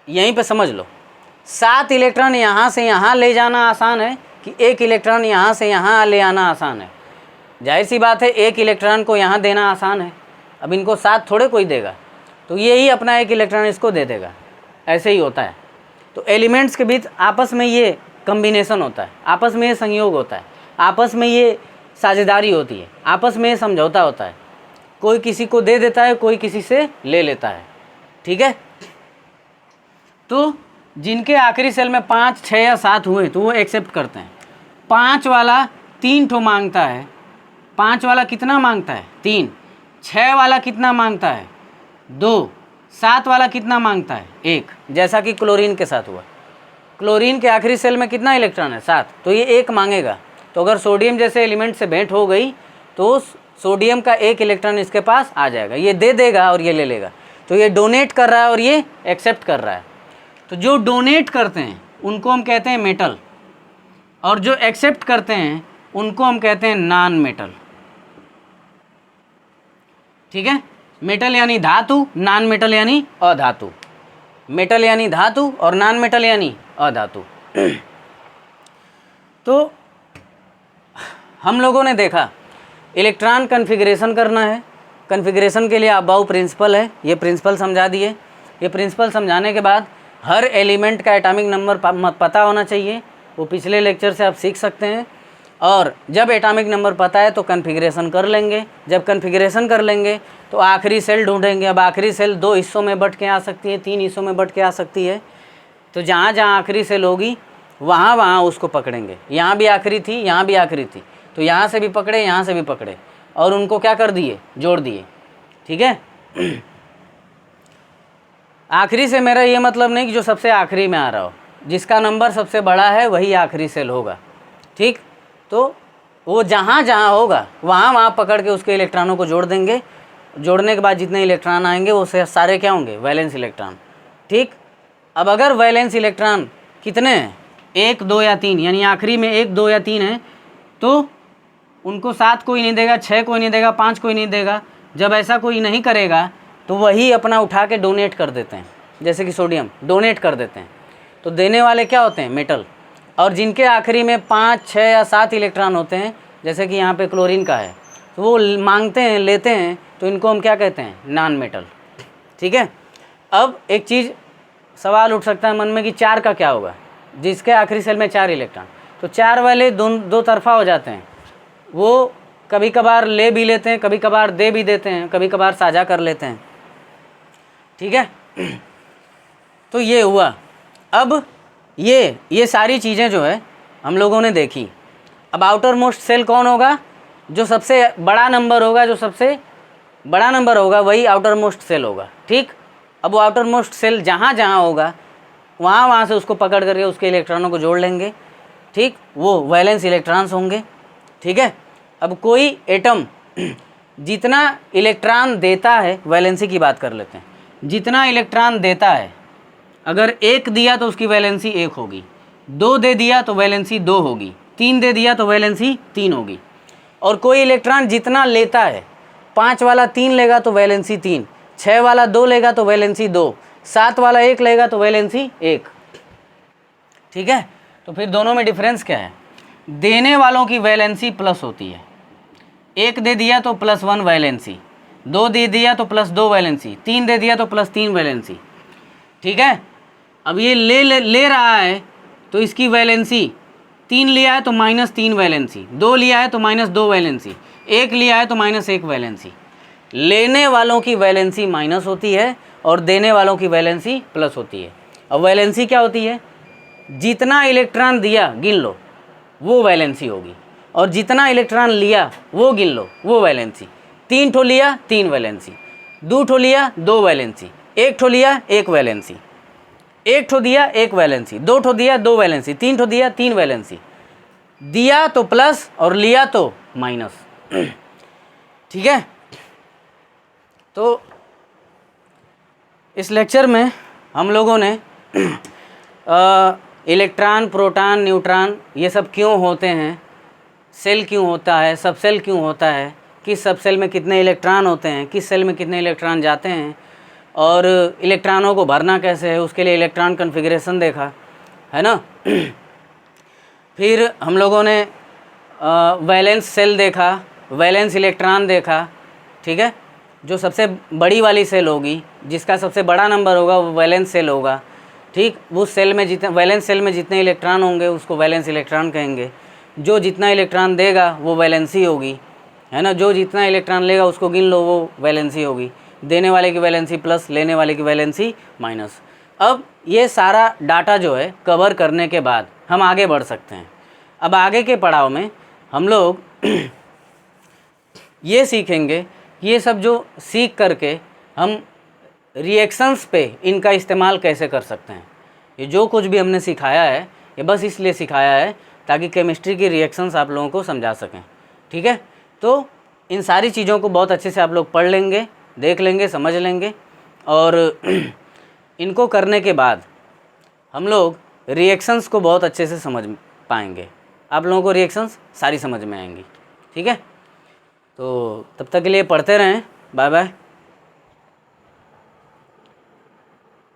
Speaker 1: यहीं पे समझ लो, 7 इलेक्ट्रॉन यहाँ से यहाँ ले जाना आसान है कि 1 इलेक्ट्रॉन यहाँ से यहाँ ले आना आसान है? जाहिर सी बात है 1 इलेक्ट्रॉन को यहाँ देना आसान है। अब इनको 7 थोड़े कोई देगा, तो ये ही अपना 1 इलेक्ट्रॉन इसको दे देगा। ऐसे ही होता है। तो एलिमेंट्स के बीच आपस में ये कम्बिनेशन होता है, आपस में ये संयोग होता है, आपस में ये साझेदारी होती है, आपस में ये समझौता होता है। कोई किसी को दे देता है, कोई किसी से ले लेता है, ठीक है। तो जिनके आखिरी सेल में 5, 6 या 7 हुए तो वो एक्सेप्ट करते हैं। 5 वाला 3 ठो मांगता है। 5 वाला कितना मांगता है? 3। 6 वाला कितना मांगता है? 2। 7 वाला कितना मांगता है? 1। जैसा कि क्लोरीन के साथ हुआ। क्लोरीन के आखिरी सेल में कितना इलेक्ट्रॉन है? 7। तो ये 1 मांगेगा। तो अगर सोडियम जैसे एलिमेंट से भेंट हो गई तो सोडियम का 1 इलेक्ट्रॉन इसके पास आ जाएगा, ये दे देगा और ये ले लेगा। तो ये डोनेट कर रहा है और ये एक्सेप्ट कर रहा है। तो जो डोनेट करते हैं उनको हम कहते हैं मेटल, और जो एक्सेप्ट करते हैं उनको हम कहते हैं नॉन मेटल, ठीक है। मेटल यानी धातु, नॉन मेटल यानी अधातु। मेटल यानी धातु और नॉन मेटल यानी अधातु। तो हम लोगों ने देखा इलेक्ट्रॉन कन्फिग्रेशन करना है। कन्फिग्रेशन के लिए अबाउ प्रिंसिपल है, ये प्रिंसिपल समझा दिए। ये प्रिंसिपल समझाने के बाद हर एलिमेंट का एटॉमिक नंबर पता होना चाहिए, वो पिछले लेक्चर से आप सीख सकते हैं। और जब एटॉमिक नंबर पता है तो कन्फिग्रेशन कर लेंगे। जब कन्फिग्रेशन कर लेंगे तो आखिरी सेल ढूंढेंगे। अब आखिरी सेल 2 हिस्सों में बट के आ सकती है, 3 हिस्सों में बट के आ सकती है। तो जहाँ जहाँ आखिरी सेल होगी वहाँ वहाँ उसको पकड़ेंगे। यहाँ भी आखिरी थी, यहाँ भी आखिरी थी, तो यहाँ से भी पकड़े, यहाँ से भी पकड़े, और उनको क्या कर दिए? जोड़ दिए, ठीक है। आखिरी से मेरा ये मतलब नहीं कि जो सबसे आखिरी में आ रहा हो, जिसका नंबर सबसे बड़ा है वही आखिरी सेल होगा, ठीक। तो वो जहाँ जहाँ होगा वहाँ वहाँ पकड़ के उसके इलेक्ट्रॉनों को जोड़ देंगे। जोड़ने के बाद जितने इलेक्ट्रॉन आएंगे वो सारे क्या होंगे? वैलेंस इलेक्ट्रॉन, ठीक। अब अगर वैलेंस इलेक्ट्रॉन कितने हैं? 1, 2 या 3, यानी आखिरी में 1, 2 या 3 है, तो उनको 7 कोई नहीं देगा, 6 कोई नहीं देगा, 5 कोई नहीं देगा। जब ऐसा कोई नहीं करेगा तो वही अपना उठा के डोनेट कर देते हैं, जैसे कि सोडियम डोनेट कर देते हैं। तो देने वाले क्या होते हैं? मेटल। और जिनके आखिरी में 5, 6 या 7 इलेक्ट्रॉन होते हैं, जैसे कि यहाँ पे क्लोरीन का है, तो वो मांगते हैं, लेते हैं, तो इनको हम क्या कहते हैं? नॉन मेटल, ठीक है। अब एक चीज़ सवाल उठ सकता है मन में कि 4 का क्या होगा, जिसके आखिरी सेल में 4 इलेक्ट्रॉन, तो 4 वाले दो तरफा हो जाते हैं, वो कभी कभार ले भी लेते हैं, कभी कभार दे भी देते हैं, कभी कभार साझा कर लेते हैं, ठीक है। तो ये हुआ। अब ये सारी चीज़ें जो है हम लोगों ने देखी। अब आउटर मोस्ट सेल कौन होगा, जो सबसे बड़ा नंबर होगा, जो सबसे बड़ा नंबर होगा वही आउटर मोस्ट सेल होगा, ठीक। अब वो आउटर मोस्ट सेल जहाँ जहाँ होगा वहाँ से उसको पकड़ करके उसके इलेक्ट्रॉनों को जोड़ लेंगे, ठीक, वो वैलेंस इलेक्ट्रॉन्स होंगे, ठीक है। अब कोई एटम जितना इलेक्ट्रॉन देता है, वैलेंसी की बात कर लेते हैं, जितना इलेक्ट्रॉन देता है, अगर 1 दिया तो उसकी वैलेंसी 1 होगी, 2 दे दिया तो वैलेंसी 2 होगी, 3 दे दिया तो वैलेंसी 3 होगी। और कोई इलेक्ट्रॉन जितना लेता है, 5 वाला 3 लेगा तो वैलेंसी 3, 6 वाला 2 लेगा तो वैलेंसी 2, 7 वाला 1 लेगा तो वैलेंसी 1, ठीक है। तो फिर दोनों में डिफरेंस क्या है, देने वालों की वैलेंसी प्लस होती है, 1 दे दिया तो +1 वैलेंसी, 2 दे दिया तो +2 वैलेंसी, 3 दे दिया तो +3 वैलेंसी, ठीक है। अब ये ले रहा है तो इसकी वैलेंसी 3 लिया है तो -3 वैलेंसी, 2 लिया है तो -2 वैलेंसी, 1 लिया है तो -1 वैलेंसी। लेने वालों की वैलेंसी माइनस होती है और देने वालों की वैलेंसी प्लस होती है। अब वैलेंसी क्या होती है, जितना इलेक्ट्रॉन दिया गिन लो वो वैलेंसी होगी, और जितना इलेक्ट्रॉन लिया वो गिन लो वो वैलेंसी। 3 ठो लिया 3 वैलेंसी, 2 ठो लिया 2 वैलेंसी, 1 ठो लिया 1 वैलेंसी, 1 ठो दिया 1 वैलेंसी, 2 ठो दिया 2 वैलेंसी, 3 ठो दिया 3 वैलेंसी। दिया तो प्लस और लिया तो माइनस, ठीक है। तो इस लेक्चर में हम लोगों ने इलेक्ट्रॉन, प्रोटॉन, न्यूट्रॉन ये सब क्यों होते हैं, सेल क्यों होता है, सब सेल क्यों होता है, किस सब सेल में कितने इलेक्ट्रॉन होते हैं, किस सेल में कितने इलेक्ट्रॉन जाते हैं, और इलेक्ट्रॉनों को भरना कैसे है, उसके लिए इलेक्ट्रॉन कन्फिग्रेशन देखा है ना। फिर हम लोगों ने वैलेंस सेल देखा, वैलेंस इलेक्ट्रॉन देखा, ठीक है। जो सबसे बड़ी वाली सेल होगी, जिसका सबसे बड़ा नंबर होगा वो वैलेंस सेल होगा, ठीक। वो सेल में जितने वैलेंस सेल में जितने इलेक्ट्रॉन होंगे उसको वैलेंस इलेक्ट्रॉन कहेंगे। जो जितना इलेक्ट्रॉन देगा वो वैलेंसी होगी, है ना। जो जितना इलेक्ट्रॉन लेगा उसको गिन लो वो वैलेंसी होगी। देने वाले की वैलेंसी प्लस, लेने वाले की वैलेंसी माइनस। अब ये सारा डाटा जो है कवर करने के बाद हम आगे बढ़ सकते हैं। अब आगे के पड़ाव में हम लोग ये सीखेंगे, ये सब जो सीख करके हम रिएक्शंस पे इनका इस्तेमाल कैसे कर सकते हैं। ये जो कुछ भी हमने सिखाया है ये बस इसलिए सिखाया है ताकि केमिस्ट्री की रिएक्शंस आप लोगों को समझा सकें, ठीक है। तो इन सारी चीज़ों को बहुत अच्छे से आप लोग पढ़ लेंगे, देख लेंगे, समझ लेंगे, और इनको करने के बाद हम लोग रिएक्शंस को बहुत अच्छे से समझ पाएंगे। आप लोगों को रिएक्शंस सारी समझ में आएंगी, ठीक है। तो तब तक के लिए पढ़ते रहें, बाय बाय।